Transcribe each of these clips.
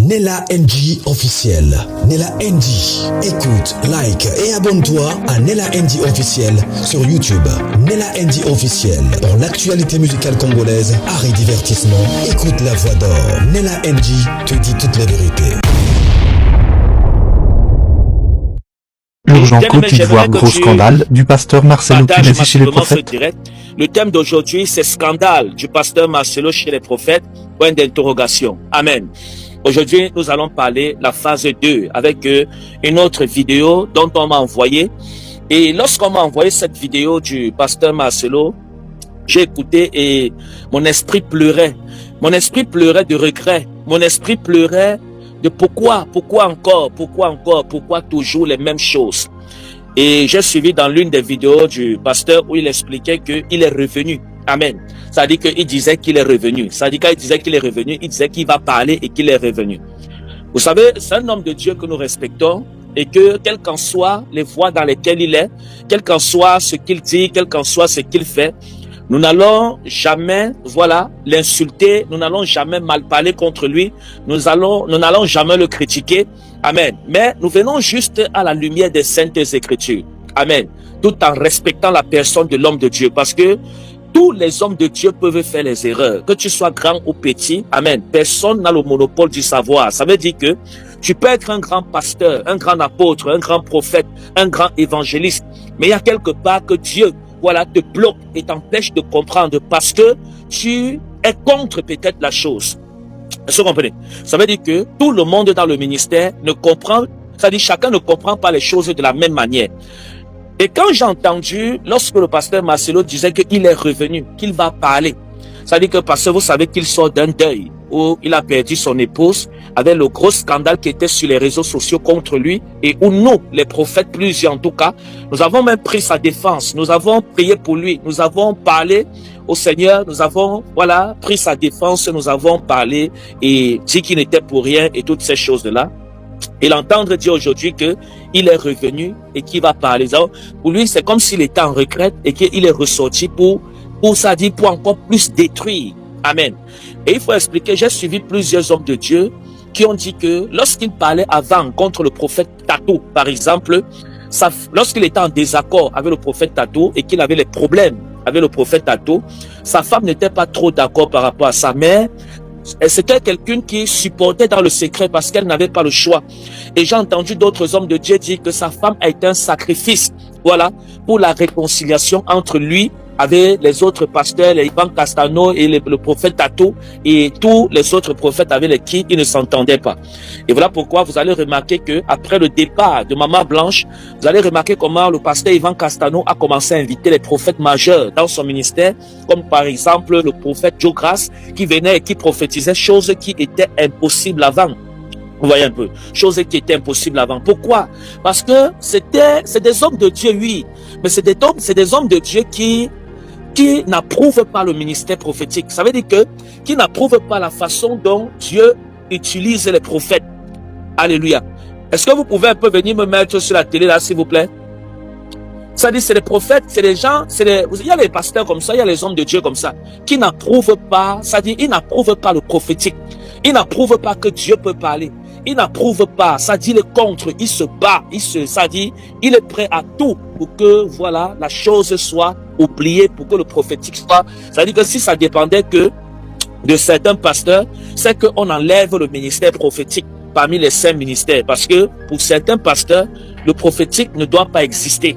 Nella NG officiel. Nella NG. Écoute, like et abonne-toi à Nella NG officiel sur YouTube. Nella NG officiel. Pour l'actualité musicale congolaise, art et divertissement, écoute la voix d'or. Nella NG te dit toute la vérité. Urgent Côte d'Ivoire, gros scandale du pasteur Marcelo Punesi chez les prophètes. Le thème d'aujourd'hui, c'est scandale du pasteur Marcelo chez les prophètes. Point d'interrogation. Amen. Aujourd'hui, nous allons parler la phase 2 avec une autre vidéo dont on m'a envoyé. Et lorsqu'on m'a envoyé cette vidéo du pasteur Marcelo, j'ai écouté et mon esprit pleurait. Mon esprit pleurait de regret. Mon esprit pleurait de pourquoi toujours les mêmes choses. Et j'ai suivi dans l'une des vidéos du pasteur où il expliquait qu'il est revenu. Amen. Ça dit qu'il disait qu'il est revenu. Ça dit qu'il disait qu'il est revenu, il disait qu'il va parler et qu'il est revenu. Vous savez, c'est un homme de Dieu que nous respectons et que, quelles qu'en soient les voies dans lesquelles il est, quel qu'en soit ce qu'il dit, quel qu'en soit ce qu'il fait, nous n'allons jamais, l'insulter, nous n'allons jamais mal parler contre lui, nous n'allons jamais le critiquer. Amen. Mais nous venons juste à la lumière des Saintes Écritures. Amen. Tout en respectant la personne de l'homme de Dieu, parce que tous les hommes de Dieu peuvent faire les erreurs, que tu sois grand ou petit. Amen. Personne n'a le monopole du savoir. Ça veut dire que tu peux être un grand pasteur, un grand apôtre, un grand prophète, un grand évangéliste, mais il y a quelque part que Dieu te bloque et t'empêche de comprendre parce que tu es contre peut-être la chose. Est-ce que vous comprenez? Ça veut dire que tout le monde dans le ministère ne comprend, c'est-à-dire chacun ne comprend pas les choses de la même manière. Et quand j'ai entendu, lorsque le pasteur Marcelo disait qu'il est revenu, qu'il va parler, ça veut dire que parce que vous savez qu'il sort d'un deuil où il a perdu son épouse, avec le gros scandale qui était sur les réseaux sociaux contre lui, et où nous, les prophètes, plusieurs en tout cas, nous avons même pris sa défense, nous avons prié pour lui, nous avons parlé au Seigneur, nous avons, pris sa défense, nous avons parlé et dit qu'il n'était pour rien et toutes ces choses-là. Et l'entendre dire aujourd'hui qu'il est revenu et qu'il va parler. Pour lui, c'est comme s'il était en retraite et qu'il est ressorti pour encore plus détruire. Amen. Et il faut expliquer, j'ai suivi plusieurs hommes de Dieu qui ont dit que lorsqu'il parlait avant contre le prophète Tato, par exemple, lorsqu'il était en désaccord avec le prophète Tato et qu'il avait les problèmes avec le prophète Tato, sa femme n'était pas trop d'accord par rapport à ça, mais c'était quelqu'un qui supportait dans le secret parce qu'elle n'avait pas le choix. Et j'ai entendu d'autres hommes de Dieu dire que sa femme a été un sacrifice, pour la réconciliation entre lui avec les autres pasteurs, les Ivan Castano et le prophète Tato et tous les autres prophètes avec lesquels ils ne s'entendaient pas. Et voilà pourquoi vous allez remarquer que après le départ de Maman Blanche, vous allez remarquer comment le pasteur Ivan Castano a commencé à inviter les prophètes majeurs dans son ministère, comme par exemple le prophète Joe Grace qui venait et qui prophétisait choses qui étaient impossibles avant. Vous voyez un peu, choses qui étaient impossibles avant. Pourquoi? Parce que c'est des hommes de Dieu, oui, mais c'est des hommes de Dieu qui n'approuvent pas le ministère prophétique. Ça veut dire qui n'approuvent pas la façon dont Dieu utilise les prophètes. Alléluia. Est-ce que vous pouvez un peu venir me mettre sur la télé là, s'il vous plaît? Ça dit, c'est les prophètes, c'est les gens, il y a les pasteurs comme ça, il y a les hommes de Dieu comme ça, qui n'approuvent pas, ça dit, ils n'approuvent pas le prophétique. Ils n'approuvent pas que Dieu peut parler. Ils n'approuvent pas, ça dit le contre, il se bat, ça dit, il est prêt à tout pour que, la chose soit oubliée, pour que le prophétique soit, ça dit que si ça dépendait que de certains pasteurs, c'est qu'on enlève le ministère prophétique parmi les 5 ministères, parce que pour certains pasteurs, le prophétique ne doit pas exister.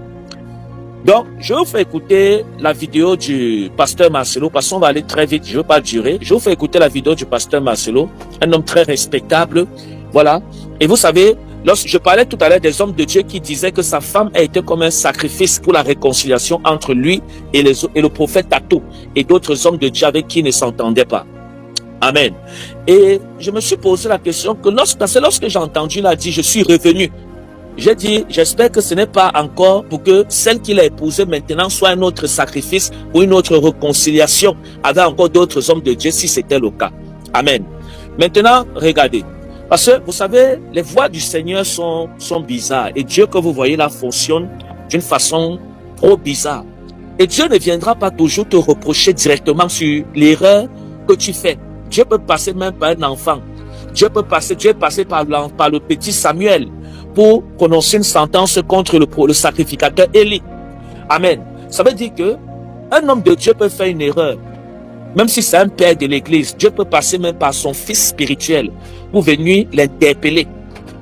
Donc, je vous fais écouter la vidéo du pasteur Marcelo, parce qu'on va aller très vite, je ne veux pas durer. Je vous fais écouter la vidéo du pasteur Marcelo, un homme très respectable, Et vous savez, lorsque je parlais tout à l'heure des hommes de Dieu qui disaient que sa femme a été comme un sacrifice pour la réconciliation entre lui et le prophète Tato et d'autres hommes de Dieu avec qui il ne s'entendait pas. Amen. Et je me suis posé la question que lorsque j'ai entendu, il a dit, je suis revenu. J'ai dit, j'espère que ce n'est pas encore pour que celle qu'il a épousée maintenant soit un autre sacrifice ou une autre réconciliation avec encore d'autres hommes de Dieu si c'était le cas. Amen. Maintenant, regardez. Parce que vous savez, les voies du Seigneur sont bizarres. Et Dieu que vous voyez là fonctionne d'une façon trop bizarre. Et Dieu ne viendra pas toujours te reprocher directement sur l'erreur que tu fais. Dieu peut passer même par un enfant. Dieu est passé par le petit Samuel pour prononcer une sentence contre le sacrificateur Élie. Amen. Ça veut dire que un homme de Dieu peut faire une erreur. Même si c'est un père de l'église, Dieu peut passer même par son fils spirituel pour venir l'interpeller.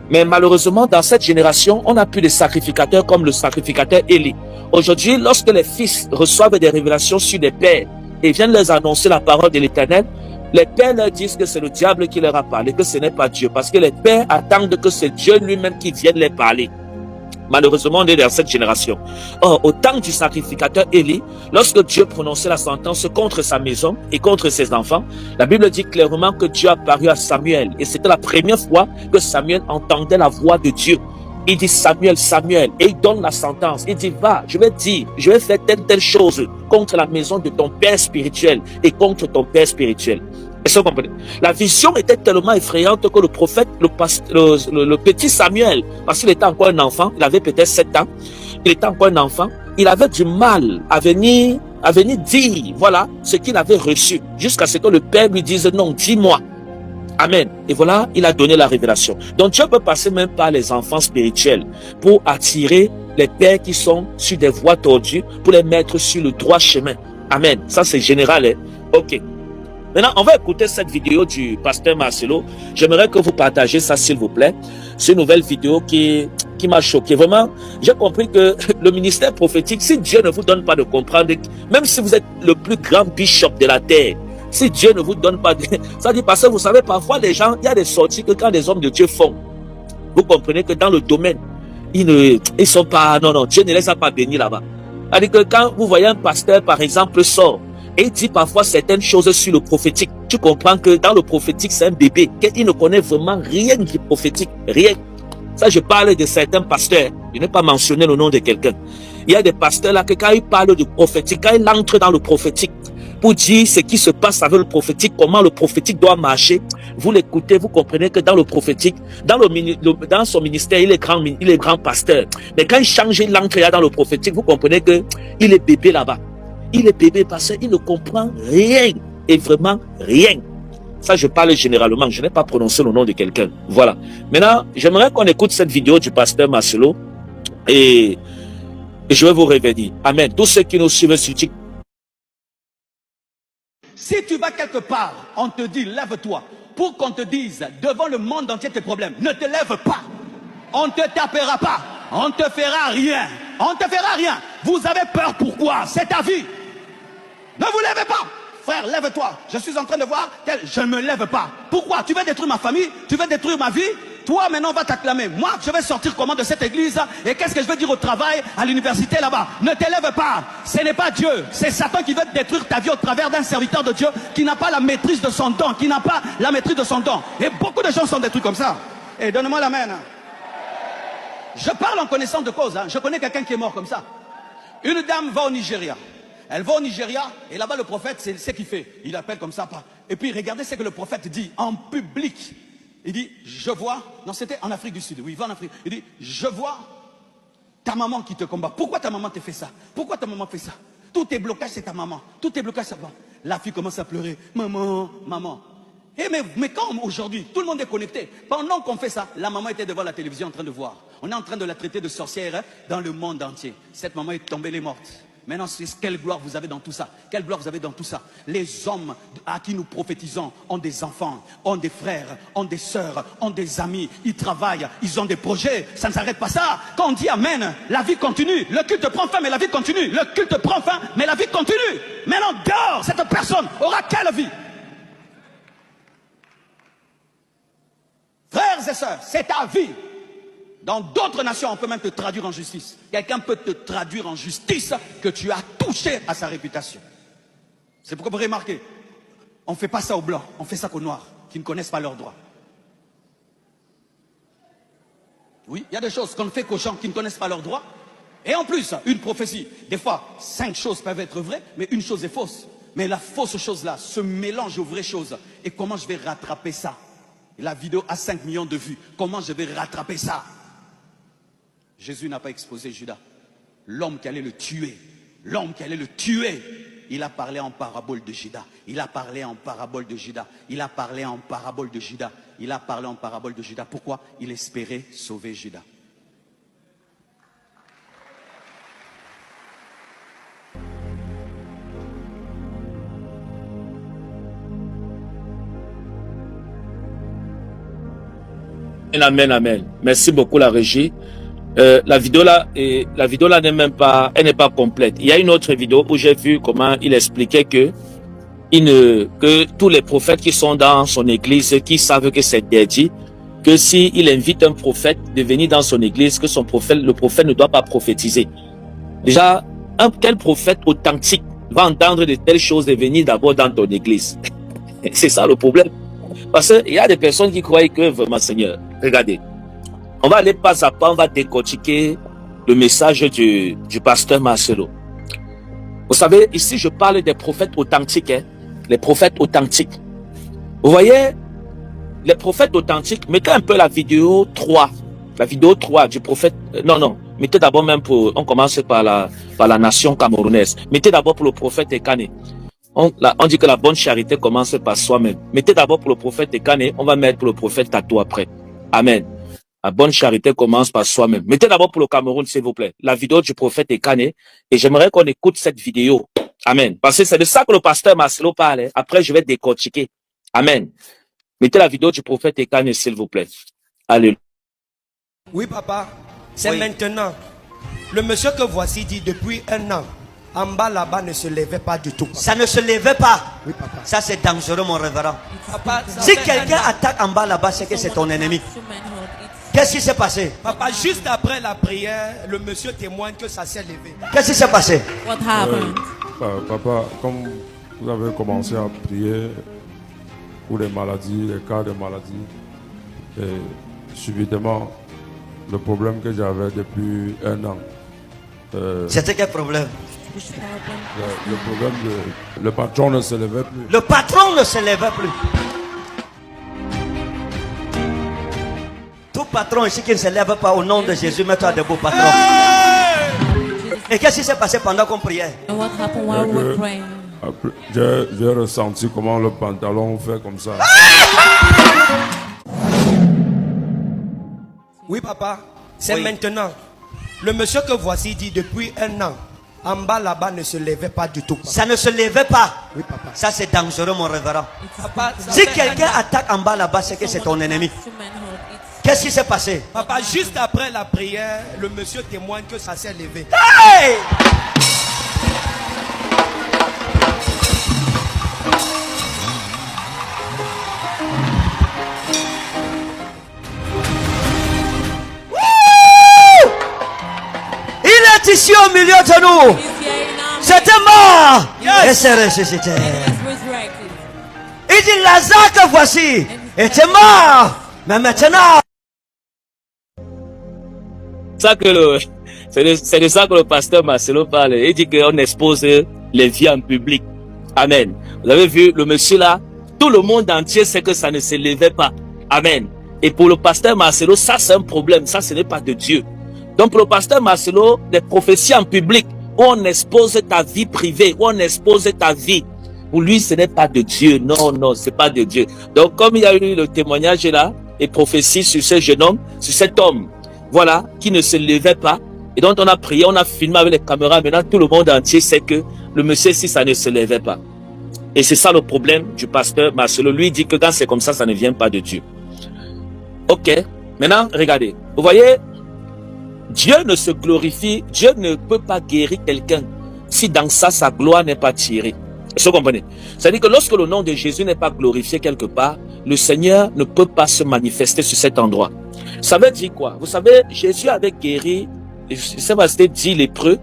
Mais malheureusement, dans cette génération, on n'a plus de sacrificateurs comme le sacrificateur Élie. Aujourd'hui, lorsque les fils reçoivent des révélations sur des pères et viennent leur annoncer la parole de l'Éternel, les pères leur disent que c'est le diable qui leur a parlé, que ce n'est pas Dieu. Parce que les pères attendent que c'est Dieu lui-même qui vienne les parler. Malheureusement, on est dans cette génération. Or, au temps du sacrificateur Élie, lorsque Dieu prononçait la sentence contre sa maison et contre ses enfants, la Bible dit clairement que Dieu apparut à Samuel. Et c'était la première fois que Samuel entendait la voix de Dieu. Il dit Samuel, Samuel, et il donne la sentence. Il dit, va, je vais faire telle chose contre la maison de ton père spirituel et contre ton père spirituel. Est-ce que vous comprenez? La vision était tellement effrayante que le prophète, le petit Samuel, parce qu'il était encore un enfant, il avait peut-être 7 ans, il était encore un enfant, il avait du mal à venir dire, voilà, ce qu'il avait reçu, jusqu'à ce que le père lui dise, non, dis-moi. Amen. Et voilà, il a donné la révélation. Donc Dieu peut passer même par les enfants spirituels pour attirer les pères qui sont sur des voies tordues, pour les mettre sur le droit chemin. Amen. Ça c'est général, hein? Ok. Maintenant, on va écouter cette vidéo du pasteur Marcelo. J'aimerais que vous partagez ça, s'il vous plaît. C'est une nouvelle vidéo qui m'a choqué. Vraiment, j'ai compris que le ministère prophétique, si Dieu ne vous donne pas de comprendre, même si vous êtes le plus grand bishop de la terre, si Dieu ne vous donne pas de... Ça dit parce que vous savez, parfois les gens, il y a des sorties que quand les hommes de Dieu font, vous comprenez que dans le domaine, ils sont pas... Non, Dieu ne les a pas bénis là-bas. C'est-à-dire que quand vous voyez un pasteur, par exemple, sort, et il dit parfois certaines choses sur le prophétique, tu comprends que dans le prophétique, c'est un bébé, qu'il ne connaît vraiment rien du prophétique, rien. Ça, je parle de certains pasteurs, je n'ai pas mentionné le nom de quelqu'un. Il y a des pasteurs là que quand ils parlent du prophétique, quand ils entrent dans le prophétique, pour dire ce qui se passe avec le prophétique, comment le prophétique doit marcher, vous l'écoutez, vous comprenez que dans le prophétique, dans son ministère, il est grand pasteur. Mais quand il change, il entre dans le prophétique, vous comprenez que il est bébé là-bas. Il est bébé parce qu'il ne comprend rien, et vraiment rien. Ça, je parle généralement, je n'ai pas prononcé le nom de quelqu'un. Voilà. Maintenant, j'aimerais qu'on écoute cette vidéo du pasteur Marcelo, et je vais vous révéler. Amen. Tous ceux qui nous suivent sur TikTok. Si tu vas quelque part, on te dit lève-toi, pour qu'on te dise devant le monde entier tes problèmes, ne te lève pas. On ne te tapera pas. On ne te fera rien. On ne te fera rien. Vous avez peur, pourquoi? C'est ta vie. Ne vous levez pas. Frère, lève-toi. Je suis en train de voir je ne me lève pas. Pourquoi? Tu veux détruire ma famille? Tu veux détruire ma vie? Toi, maintenant, on va t'acclamer. Moi, je vais sortir comment de cette église? Et qu'est-ce que je vais dire au travail, à l'université là-bas? Ne t'élève pas. Ce n'est pas Dieu. C'est Satan qui veut détruire ta vie au travers d'un serviteur de Dieu qui n'a pas la maîtrise de son don. Qui n'a pas la maîtrise de son don. Et beaucoup de gens sont détruits comme ça. Et donne-moi la main. Je parle en connaissance de cause. Je connais quelqu'un qui est mort comme ça. Une dame va au Nigeria. Elle va au Nigeria et là-bas le prophète, c'est ce qu'il fait. Il appelle comme ça. Et puis regardez ce que le prophète dit en public. Il dit, je vois, non c'était en Afrique du Sud, oui, il va en Afrique. Il dit, je vois ta maman qui te combat. Pourquoi ta maman te fait ça? Pourquoi ta maman fait ça? Tous tes blocages, c'est ta maman. Tous tes blocages, c'est ta maman. La fille commence à pleurer. Maman, maman. Et mais quand aujourd'hui, tout le monde est connecté. Pendant qu'on fait ça, la maman était devant la télévision en train de voir. On est en train de la traiter de sorcière dans le monde entier. Cette maman est tombée, elle est morte. Maintenant, quelle gloire vous avez dans tout ça? Quelle gloire vous avez dans tout ça? Les hommes à qui nous prophétisons ont des enfants, ont des frères, ont des sœurs, ont des amis. Ils travaillent, ils ont des projets. Ça ne s'arrête pas ça. Quand on dit Amen, la vie continue. Le culte prend fin, mais la vie continue. Le culte prend fin, mais la vie continue. Maintenant, dehors, cette personne aura quelle vie? Frères et sœurs, c'est ta vie. Dans d'autres nations, on peut même te traduire en justice. Quelqu'un peut te traduire en justice que tu as touché à sa réputation. C'est pourquoi vous remarquez, on ne fait pas ça aux blancs, on fait ça qu'aux noirs, qui ne connaissent pas leurs droits. Oui, il y a des choses qu'on ne fait qu'aux gens qui ne connaissent pas leurs droits. Et en plus, une prophétie, des fois, 5 choses peuvent être vraies, mais une chose est fausse. Mais la fausse chose là se mélange aux vraies choses. Et comment je vais rattraper ça? La vidéo a 5 millions de vues. Comment je vais rattraper ça? Jésus n'a pas exposé Judas. L'homme qui allait le tuer. L'homme qui allait le tuer. il a parlé en parabole de Judas. Il a parlé en parabole de Judas. Il a parlé en parabole de Judas. Il a parlé en parabole de Judas. Pourquoi? Il espérait sauver Judas. Amen, amen. Merci beaucoup la régie. La vidéo là n'est même pas, elle n'est pas complète. Il y a une autre vidéo où j'ai vu comment il expliquait que tous les prophètes qui sont dans son église, qui savent que c'est interdit, que si il invite un prophète de venir dans son église, que le prophète ne doit pas prophétiser. Déjà, quel prophète authentique va entendre de telles choses et venir d'abord dans ton église? C'est ça le problème. Parce qu'il y a des personnes qui croient que vraiment, Seigneur, regardez, on va aller pas à pas, on va décortiquer le message du pasteur Marcelo. Vous savez, ici, je parle des prophètes authentiques, hein, les prophètes authentiques. Vous voyez, les prophètes authentiques, mettez un peu la vidéo 3 du prophète, non, mettez d'abord même on commence par la nation camerounaise. Mettez d'abord pour le prophète Ekane. On dit que la bonne charité commence par soi-même. Mettez d'abord pour le prophète Ekane, on va mettre pour le prophète Tato après. Amen. La bonne charité commence par soi-même. Mettez d'abord pour le Cameroun, s'il vous plaît, la vidéo du prophète Ekane. Et j'aimerais qu'on écoute cette vidéo. Amen. Parce que c'est de ça que le pasteur Marcelo parle. Après, je vais décortiquer. Amen. Mettez la vidéo du prophète Ekane, s'il vous plaît. Alléluia. Oui, papa. C'est maintenant. Le monsieur que voici dit depuis un an. En bas là-bas ne se levait pas du tout. Papa. Ça ne se levait pas. Oui, papa. Ça c'est dangereux, mon révérend. Papa, si quelqu'un attaque en bas là-bas, c'est que c'est ton ennemi. Qu'est-ce qui s'est passé? Papa, juste après la prière, le monsieur témoigne que ça s'est levé. Qu'est-ce qui s'est passé? What happened? Papa, comme vous avez commencé à prier pour les maladies, les cas de maladies, et subitement, le problème que j'avais depuis un an. C'était quel problème? Le problème le patron ne se levait plus. Le patron ne se levait plus. Tout patron ici qui ne se lève pas au nom de Jésus, mets-toi debout, patron. Et qu'est-ce qui s'est passé pendant qu'on priait? And what happened while we were praying? J'ai ressenti comment le pantalon fait comme ça. Oui, papa. C'est maintenant. Le monsieur que voici dit depuis un an. En bas là-bas ne se levait pas du tout. Papa. Ça ne se levait pas. Oui, papa. Ça c'est dangereux, mon révérend. Papa, Si quelqu'un attaque en bas là-bas, c'est que c'est ton ennemi. Qu'est-ce qui s'est passé? Papa, juste après la prière, le monsieur témoigne que ça s'est levé. Hey! Il est ici au milieu de nous. C'était mort. Et c'est ressuscité. Il dit Lazare que voici était mort. Mais maintenant. C'est de ça que le pasteur Marcelo parle. Il dit qu'on expose les vies en public. Amen. Vous avez vu le monsieur là, tout le monde entier sait que ça ne se levait pas. Amen. Et pour le pasteur Marcelo, ça c'est un problème. Ça, ce n'est pas de Dieu. Donc pour le pasteur Marcelo, des prophéties en public, où on expose ta vie privée, où on expose ta vie. Pour lui, ce n'est pas de Dieu. Non, c'est pas de Dieu. Donc comme il y a eu le témoignage là, et prophéties sur ce jeune homme, sur cet homme, voilà, qui ne se levait pas. Et donc on a prié, on a filmé avec les caméras. Maintenant, tout le monde entier sait que le monsieur, si ça ne se levait pas. Et c'est ça le problème du pasteur Marcelo. Lui dit que quand c'est comme ça ne vient pas de Dieu. Ok. Maintenant, regardez. Vous voyez, Dieu ne se glorifie, Dieu ne peut pas guérir quelqu'un si dans ça, sa gloire n'est pas tirée. Est-ce que vous comprenez? C'est-à-dire que lorsque le nom de Jésus n'est pas glorifié quelque part, le Seigneur ne peut pas se manifester sur cet endroit. Ça veut dire quoi? Vous savez, Jésus avait guéri, c'est pas c'était 10 lépreux.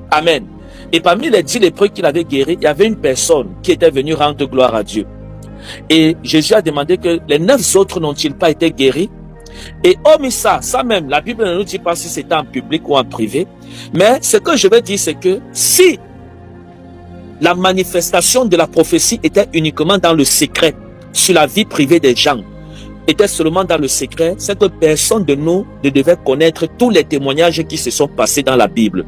Amen. Et parmi les 10 lépreux qu'il avait guéris, il y avait une personne qui était venue rendre gloire à Dieu. Et Jésus a demandé que les 9 autres n'ont-ils pas été guéris? Et hormis ça même, la Bible ne nous dit pas si c'était en public ou en privé. Mais ce que je veux dire, c'est que si la manifestation de la prophétie était uniquement dans le secret, sur la vie privée des gens, était seulement dans le secret, c'est que personne de nous ne devait connaître tous les témoignages qui se sont passés dans la Bible.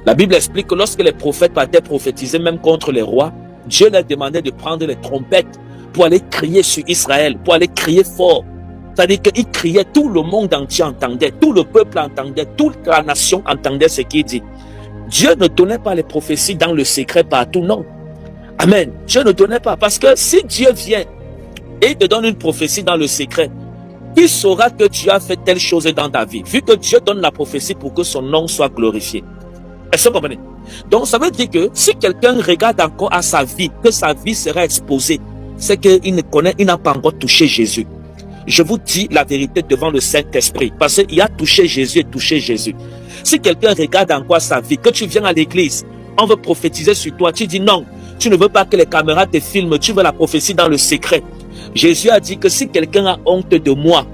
La Bible explique que lorsque les prophètes partaient prophétiser même contre les rois, Dieu leur demandait de prendre les trompettes pour aller crier sur Israël, pour aller crier fort. C'est-à-dire qu'il criait, tout le monde entier entendait, tout le peuple entendait, toute la nation entendait ce qu'il dit. Dieu ne donnait pas les prophéties dans le secret partout, non. Amen. Dieu ne donnait pas, parce que si Dieu vient et te donne une prophétie dans le secret, qui saura que Dieu a fait telle chose dans ta vie, vu que Dieu donne la prophétie pour que son nom soit glorifié. Est-ce que vous comprenez? Donc ça veut dire que si quelqu'un regarde encore à sa vie, que sa vie sera exposée, c'est qu'il ne connaît, il n'a pas encore touché Jésus. Je vous dis la vérité devant le Saint-Esprit, parce qu'il a touché Jésus et touché Jésus. Si quelqu'un regarde encore sa vie, que tu viens à l'église, on veut prophétiser sur toi, tu dis non, tu ne veux pas que les caméras te filment, tu veux la prophétie dans le secret. Jésus a dit que si quelqu'un a honte de moi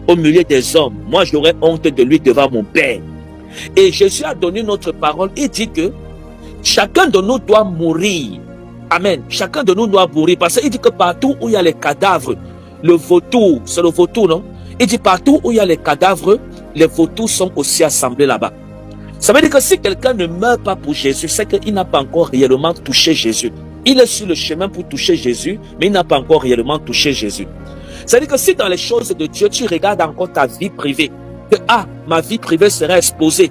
au milieu des hommes, moi j'aurai honte de lui devant mon Père. Et Jésus a donné notre parole, il dit que chacun de nous doit mourir. Amen. Chacun de nous doit mourir, parce qu'il dit que partout où il y a les cadavres, le vautour, c'est le vautour, non? Il dit partout où il y a les cadavres, les vautours sont aussi assemblés là-bas. Ça veut dire que si quelqu'un ne meurt pas pour Jésus, c'est qu'il n'a pas encore réellement touché Jésus. Il est sur le chemin pour toucher Jésus, mais il n'a pas encore réellement touché Jésus. C'est-à-dire que si dans les choses de Dieu, tu regardes encore ta vie privée, que ma vie privée sera exposée.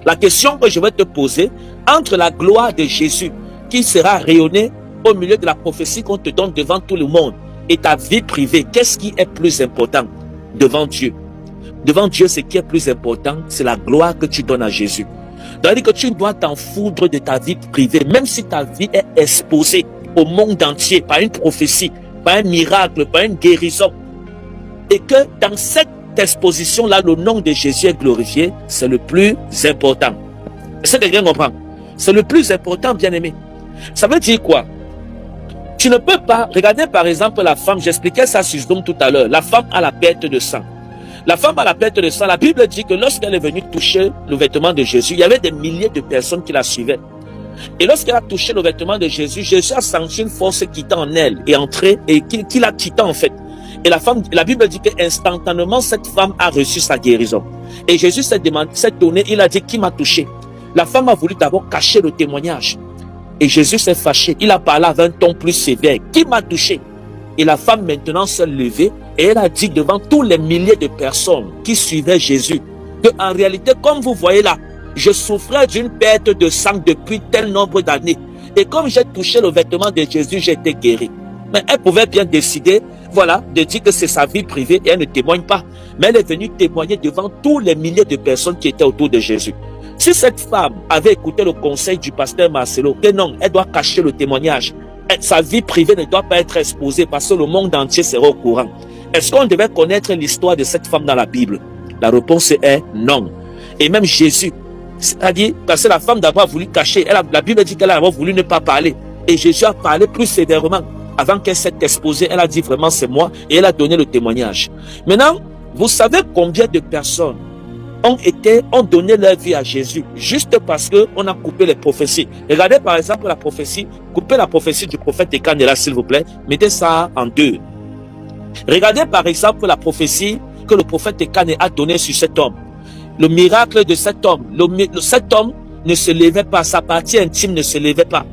La question que je vais te poser, entre la gloire de Jésus, qui sera rayonnée au milieu de la prophétie qu'on te donne devant tout le monde, et ta vie privée, qu'est-ce qui est plus important devant Dieu? Devant Dieu, ce qui est plus important, c'est la gloire que tu donnes à Jésus. C'est-à-dire que tu dois t'en foutre de ta vie privée, même si ta vie est exposée au monde entier par une prophétie, par un miracle, par une guérison. Et que dans cette exposition-là, le nom de Jésus est glorifié, c'est le plus important. Est-ce que quelqu'un comprend? C'est le plus important, bien-aimé. Ça veut dire quoi? Tu ne peux pas, regardez par exemple la femme, j'expliquais ça sur Zoom tout à l'heure, la femme a la perte de sang. La femme a la perte de sang, la Bible dit que lorsqu'elle est venue toucher le vêtement de Jésus, il y avait des milliers de personnes qui la suivaient. Et lorsqu'elle a touché le vêtement de Jésus, Jésus a senti une force quittant en elle et entrée et qui la quittant en fait. Et la Bible dit qu'instantanément cette femme a reçu sa guérison. Et Jésus s'est donné, il a dit qui m'a touché. La femme a voulu d'abord cacher le témoignage. Et Jésus s'est fâché. Il a parlé avec un ton plus sévère. Qui m'a touché? Et la femme maintenant s'est levée et elle a dit devant tous les milliers de personnes qui suivaient Jésus que en réalité, comme vous voyez là, je souffrais d'une perte de sang depuis tel nombre d'années. Et comme j'ai touché le vêtement de Jésus, j'ai été guéri. Mais elle pouvait bien décider, voilà, de dire que c'est sa vie privée et elle ne témoigne pas. Mais elle est venue témoigner devant tous les milliers de personnes qui étaient autour de Jésus. Si cette femme avait écouté le conseil du pasteur Marcelo, que non, elle doit cacher le témoignage. Sa vie privée ne doit pas être exposée parce que le monde entier sera au courant. Est-ce qu'on devait connaître l'histoire de cette femme dans la Bible? La réponse est non. Et même Jésus, c'est-à-dire, parce que la femme d'abord a voulu cacher, la Bible dit qu'elle a voulu ne pas parler. Et Jésus a parlé plus sévèrement. Avant qu'elle s'est exposée, elle a dit vraiment c'est moi et elle a donné le témoignage. Maintenant, vous savez combien de personnes ont donné leur vie à Jésus juste parce qu'on a coupé les prophéties. Regardez par exemple la prophétie, coupez la prophétie du prophète Ekanela s'il vous plaît, mettez ça en deux. Regardez par exemple la prophétie que le prophète Ekane a donnée sur cet homme. Le miracle de cet homme, cet homme ne se levait pas, sa partie intime ne se levait pas.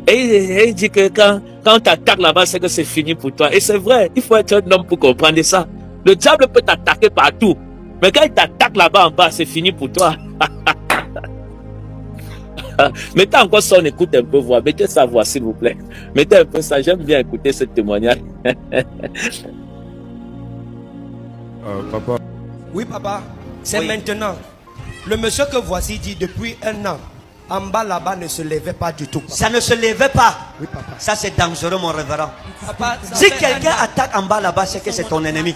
Et il dit que quand tu attaques là-bas, c'est que c'est fini pour toi. Et c'est vrai, il faut être un homme pour comprendre ça. Le diable peut t'attaquer partout. Mais quand il t'attaque là-bas en bas, c'est fini pour toi. Mettez encore ça, on écoute un peu voix. Mettez sa voix, s'il vous plaît. Mettez un peu ça, j'aime bien écouter ce témoignage. Papa. Oui, papa. C'est maintenant. Le monsieur que voici dit depuis un an, en bas là-bas ne se levait pas du tout. Ça ne se levait pas. Oui, papa. Ça, c'est dangereux, mon révérend. Papa, Si quelqu'un attaque en bas là-bas, c'est que c'est ton ennemi.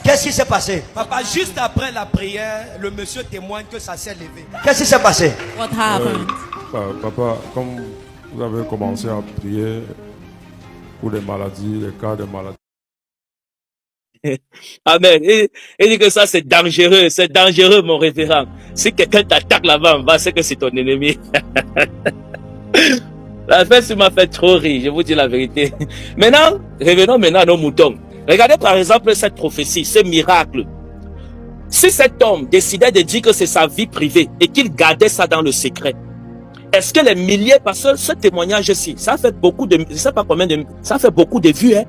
Qu'est-ce qui s'est passé? Papa, juste après la prière, le monsieur témoigne que ça s'est levé. Qu'est-ce qui s'est passé? What happened? Papa, comme vous avez commencé à prier pour les maladies, les cas de maladies. Amen. Il dit que ça c'est dangereux mon révérend. Si quelqu'un t'attaque là-bas en bas, c'est que c'est ton ennemi. La fête m'a fait trop rire, je vous dis la vérité. Maintenant, revenons maintenant à nos moutons. Regardez par exemple cette prophétie, ce miracle. Si cet homme décidait de dire que c'est sa vie privée et qu'il gardait ça dans le secret, est-ce que les milliers, parce que ce témoignage-ci, ça fait beaucoup de, je sais pas combien de, ça fait beaucoup de vues, hein.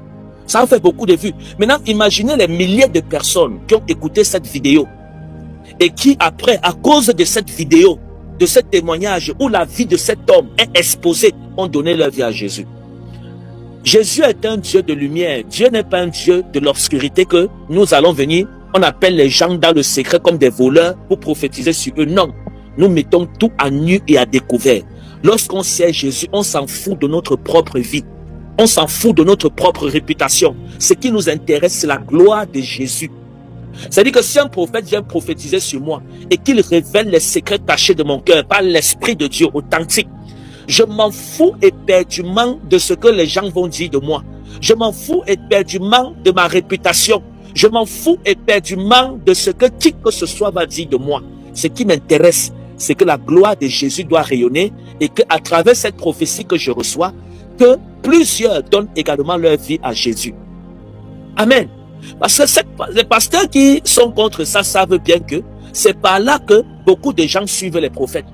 Ça fait beaucoup de vues. Maintenant, imaginez les milliers de personnes qui ont écouté cette vidéo et qui après, à cause de cette vidéo, de ce témoignage où la vie de cet homme est exposée, ont donné leur vie à Jésus. Jésus est un Dieu de lumière. Dieu n'est pas un Dieu de l'obscurité que nous allons venir, on appelle les gens dans le secret comme des voleurs pour prophétiser sur eux. Non, nous mettons tout à nu et à découvert. Lorsqu'on sait Jésus, on s'en fout de notre propre vie. On s'en fout de notre propre réputation. Ce qui nous intéresse, c'est la gloire de Jésus. C'est-à-dire que si un prophète vient prophétiser sur moi et qu'il révèle les secrets cachés de mon cœur par l'Esprit de Dieu authentique, je m'en fous éperdument de ce que les gens vont dire de moi. Je m'en fous éperdument de ma réputation. Je m'en fous éperdument de ce que qui que ce soit va dire de moi. Ce qui m'intéresse, c'est que la gloire de Jésus doit rayonner et qu'à travers cette prophétie que je reçois, que plusieurs donnent également leur vie à Jésus. Amen. Parce que les pasteurs qui sont contre ça savent bien que c'est par là que beaucoup de gens suivent les prophètes.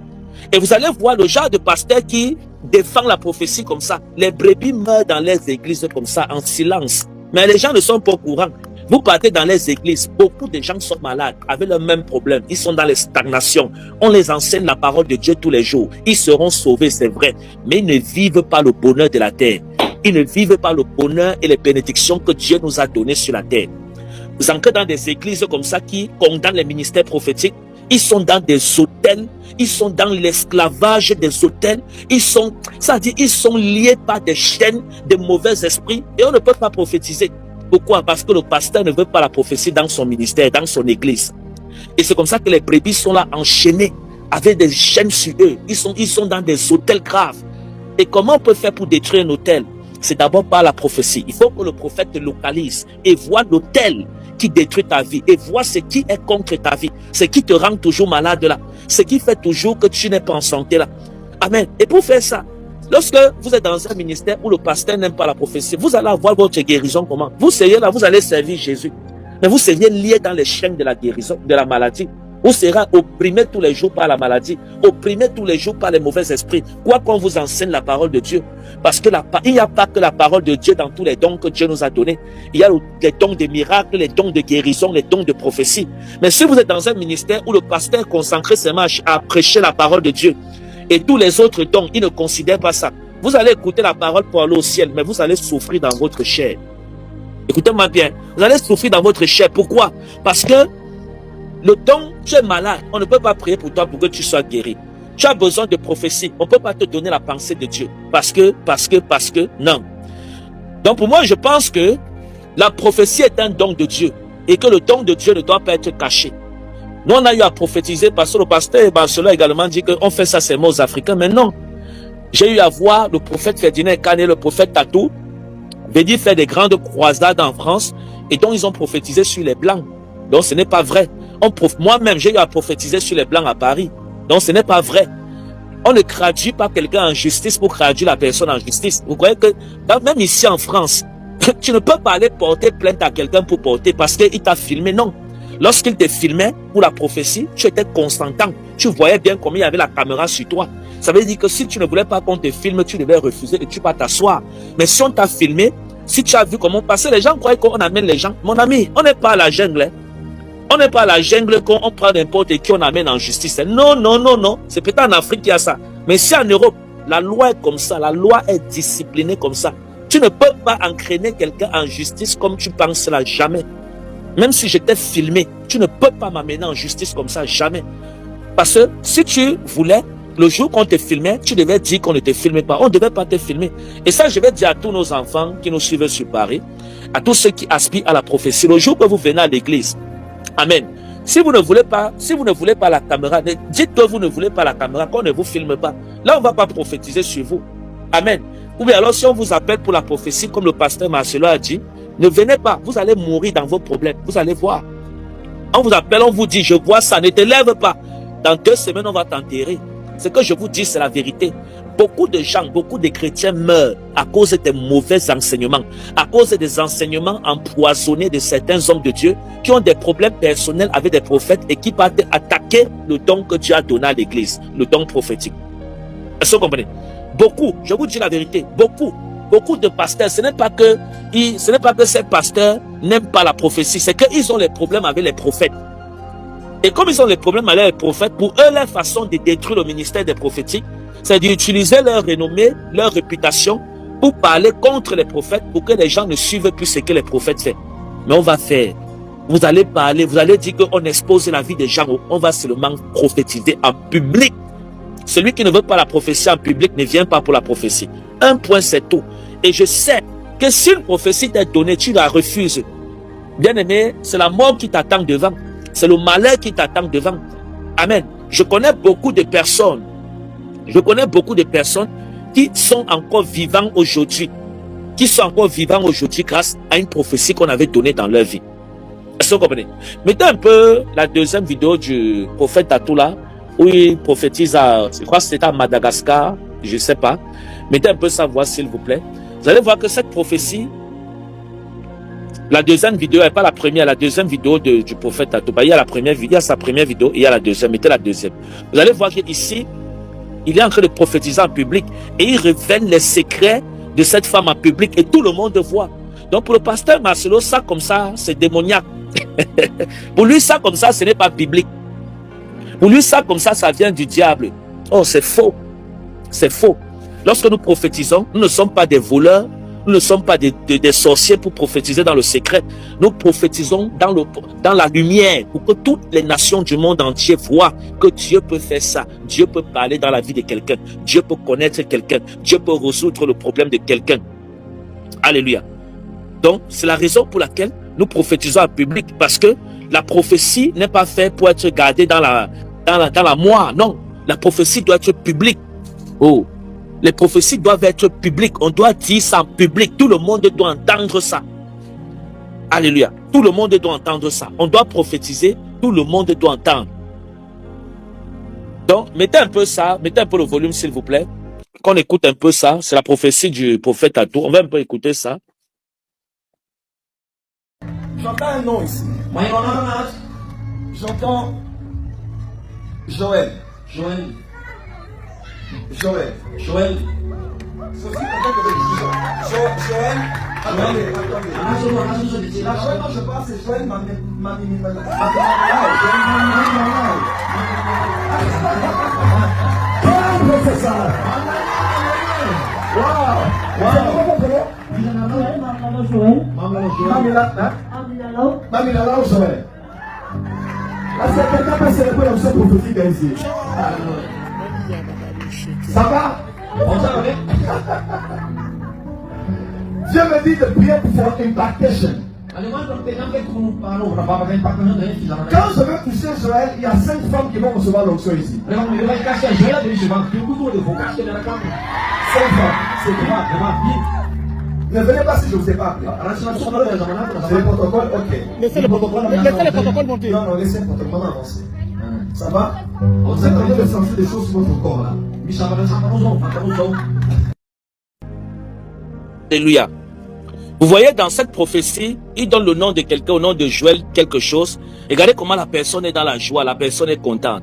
Et vous allez voir le genre de pasteur qui défend la prophétie comme ça. Les brebis meurent dans les églises comme ça, en silence. Mais les gens ne sont pas au courant. Vous partez dans les églises, beaucoup de gens sont malades, avec le même problème. Ils sont dans les stagnations. On les enseigne la parole de Dieu tous les jours. Ils seront sauvés, c'est vrai. Mais ils ne vivent pas le bonheur de la terre. Ils ne vivent pas le bonheur et les bénédictions que Dieu nous a données sur la terre. Vous entrez dans des églises comme ça qui condamnent les ministères prophétiques. Ils sont dans des hôtels. Ils sont dans l'esclavage des hôtels. Ils sont liés par des chaînes de mauvais esprits et on ne peut pas prophétiser. Pourquoi? Parce que le pasteur ne veut pas la prophétie dans son ministère, dans son église. Et c'est comme ça que les brebis sont là enchaînés avec des chaînes sur eux. Ils sont dans des hôtels graves. Et comment on peut faire pour détruire un hôtel? C'est d'abord par la prophétie. Il faut que le prophète te localise et voit l'hôtel qui détruit ta vie et voit ce qui est contre ta vie, ce qui te rend toujours malade là, ce qui fait toujours que tu n'es pas en santé là. Amen. Et pour faire ça, lorsque vous êtes dans un ministère où le pasteur n'aime pas la prophétie, vous allez avoir votre guérison comment? Vous seriez là, vous allez servir Jésus. Mais vous seriez lié dans les chaînes de la guérison, de la maladie. Vous serez opprimé tous les jours par la maladie, opprimé tous les jours par les mauvais esprits. Quoi qu'on vous enseigne la parole de Dieu. Parce que il n'y a pas que la parole de Dieu dans tous les dons que Dieu nous a donnés. Il y a les dons de miracles, les dons de guérison, les dons de prophétie. Mais si vous êtes dans un ministère où le pasteur est concentré seulement à prêcher la parole de Dieu, et tous les autres dons, il ne considère pas ça. Vous allez écouter la parole pour aller au ciel, mais vous allez souffrir dans votre chair. Écoutez-moi bien. Vous allez souffrir dans votre chair. Pourquoi? Parce que le don, tu es malade. On ne peut pas prier pour toi pour que tu sois guéri. Tu as besoin de prophétie. On ne peut pas te donner la pensée de Dieu. Parce que, non. Donc pour moi, je pense que la prophétie est un don de Dieu. Et que le don de Dieu ne doit pas être caché. Nous, on a eu à prophétiser parce que le pasteur Barcelone a également dit qu'on fait ça seulement aux Africains. Mais non. J'ai eu à voir le prophète Ferdinand Kane et le prophète Tatou venir faire des grandes croisades en France. Et donc, ils ont prophétisé sur les Blancs. Donc, ce n'est pas vrai. Moi-même, j'ai eu à prophétiser sur les Blancs à Paris. Donc, ce n'est pas vrai. On ne traduit pas quelqu'un en justice pour traduire la personne en justice. Vous croyez que, même ici en France, tu ne peux pas aller porter plainte à quelqu'un pour porter parce qu'il t'a filmé. Non. Lorsqu'il te filmait pour la prophétie, tu étais consentant. Tu voyais bien combien il y avait la caméra sur toi. Ça veut dire que si tu ne voulais pas qu'on te filme, tu devais refuser et tu vas t'asseoir. Mais si on t'a filmé, si tu as vu comment passer, les gens croient qu'on amène les gens. Mon ami, on n'est pas à la jungle. Hein. On n'est pas à la jungle quand on prend n'importe qui, on amène en justice. Non, non, non, non. C'est peut-être en Afrique qu'il y a ça. Mais si en Europe, la loi est comme ça, la loi est disciplinée comme ça. Tu ne peux pas entraîner quelqu'un en justice comme tu penses là, jamais. Même si j'étais filmé, tu ne peux pas m'amener en justice comme ça, jamais. Parce que si tu voulais, le jour qu'on te filmait, tu devais dire qu'on ne te filmait pas. On ne devait pas te filmer. Et ça, je vais dire à tous nos enfants qui nous suivent sur Paris, à tous ceux qui aspirent à la prophétie, le jour que vous venez à l'église, amen. Si vous ne voulez pas la caméra, dites que vous ne voulez pas la caméra, qu'on ne vous filme pas. Là, on ne va pas prophétiser sur vous. Amen. Ou bien alors, si on vous appelle pour la prophétie, comme le pasteur Marcelo a dit, ne venez pas, vous allez mourir dans vos problèmes. Vous allez voir. On vous appelle, on vous dit, je vois ça, ne te lève pas. Dans 2 semaines, on va t'enterrer. Ce que je vous dis, c'est la vérité. Beaucoup de gens, beaucoup de chrétiens meurent à cause des mauvais enseignements, à cause des enseignements empoisonnés de certains hommes de Dieu qui ont des problèmes personnels avec des prophètes et qui partent attaquer le don que Dieu a donné à l'église, le don prophétique. Est-ce que vous comprenez? Beaucoup, je vous dis la vérité, beaucoup de pasteurs, ce n'est pas que ces pasteurs n'aiment pas la prophétie, c'est qu'ils ont les problèmes avec les prophètes. Et comme ils ont les problèmes avec les prophètes, pour eux, leur façon de détruire le ministère des prophétiques, c'est d'utiliser leur renommée, leur réputation pour parler contre les prophètes, pour que les gens ne suivent plus ce que les prophètes font. Mais on va faire. Vous allez parler, vous allez dire qu'on expose la vie des gens, on va seulement prophétiser en public. Celui qui ne veut pas la prophétie en public ne vient pas pour la prophétie. Un point, c'est tout. Et je sais que si une prophétie t'est donnée, tu la refuses. Bien aimé, c'est la mort qui t'attend devant. C'est le malheur qui t'attend devant. Amen. Je connais beaucoup de personnes qui sont encore vivants aujourd'hui. Grâce à une prophétie qu'on avait donnée dans leur vie. Est-ce que vous comprenez? Mettez un peu la deuxième vidéo du prophète Atoula, où il prophétise je crois que c'était à Madagascar, je ne sais pas. Mettez un peu sa voix, s'il vous plaît. Vous allez voir que cette prophétie, la deuxième vidéo, et pas la première, la deuxième vidéo du prophète Atoula. Il y a la première vidéo, il y a sa première vidéo, et il y a la deuxième. Mettez la deuxième. Vous allez voir qu'ici, il est en train de prophétiser en public et il révèle les secrets de cette femme en public et tout le monde voit. Donc pour le pasteur Marcelo, ça comme ça, c'est démoniaque. Pour lui, ça comme ça, ce n'est pas biblique. Pour lui, ça comme ça vient du diable. Oh, c'est faux. C'est faux. Lorsque nous prophétisons, nous ne sommes pas des voleurs, nous ne sommes pas des sorciers pour prophétiser dans le secret. Nous prophétisons dans la lumière pour que toutes les nations du monde entier voient que Dieu peut faire ça. Dieu peut parler dans la vie de quelqu'un. Dieu peut connaître quelqu'un. Dieu peut résoudre le problème de quelqu'un. Alléluia. Donc, c'est la raison pour laquelle nous prophétisons en public, parce que la prophétie n'est pas faite pour être gardée dans la moire. Non, la prophétie doit être publique. Oh, les prophéties doivent être publiques. On doit dire ça en public. Tout le monde doit entendre ça. Alléluia. Tout le monde doit entendre ça. On doit prophétiser. Tout le monde doit entendre. Donc, mettez un peu ça. Mettez un peu le volume, s'il vous plaît. Qu'on écoute un peu ça. C'est la prophétie du prophète Atou. On va un peu écouter ça. J'entends un nom ici. J'entends Joël. Joël. Joël. Joël. Attendez. La Joël dont je parle, c'est Joël Ça va? Dieu me dit de prier pour faire impartation. Quand je vais toucher Joël, il y a 5 femmes qui vont recevoir l'onction ici. 5 femmes, c'est droit. Ne venez pas si je ne vous ai pas appelé. C'est le protocole, ok. Laissez le protocole monter. Non, laissez le protocole avancer. Ça va? Vous êtes en train de changer des choses sur votre corps là. Alléluia. Vous voyez, dans cette prophétie, il donne le nom de quelqu'un, au nom de Joël, quelque chose. Regardez comment la personne est dans la joie, la personne est contente.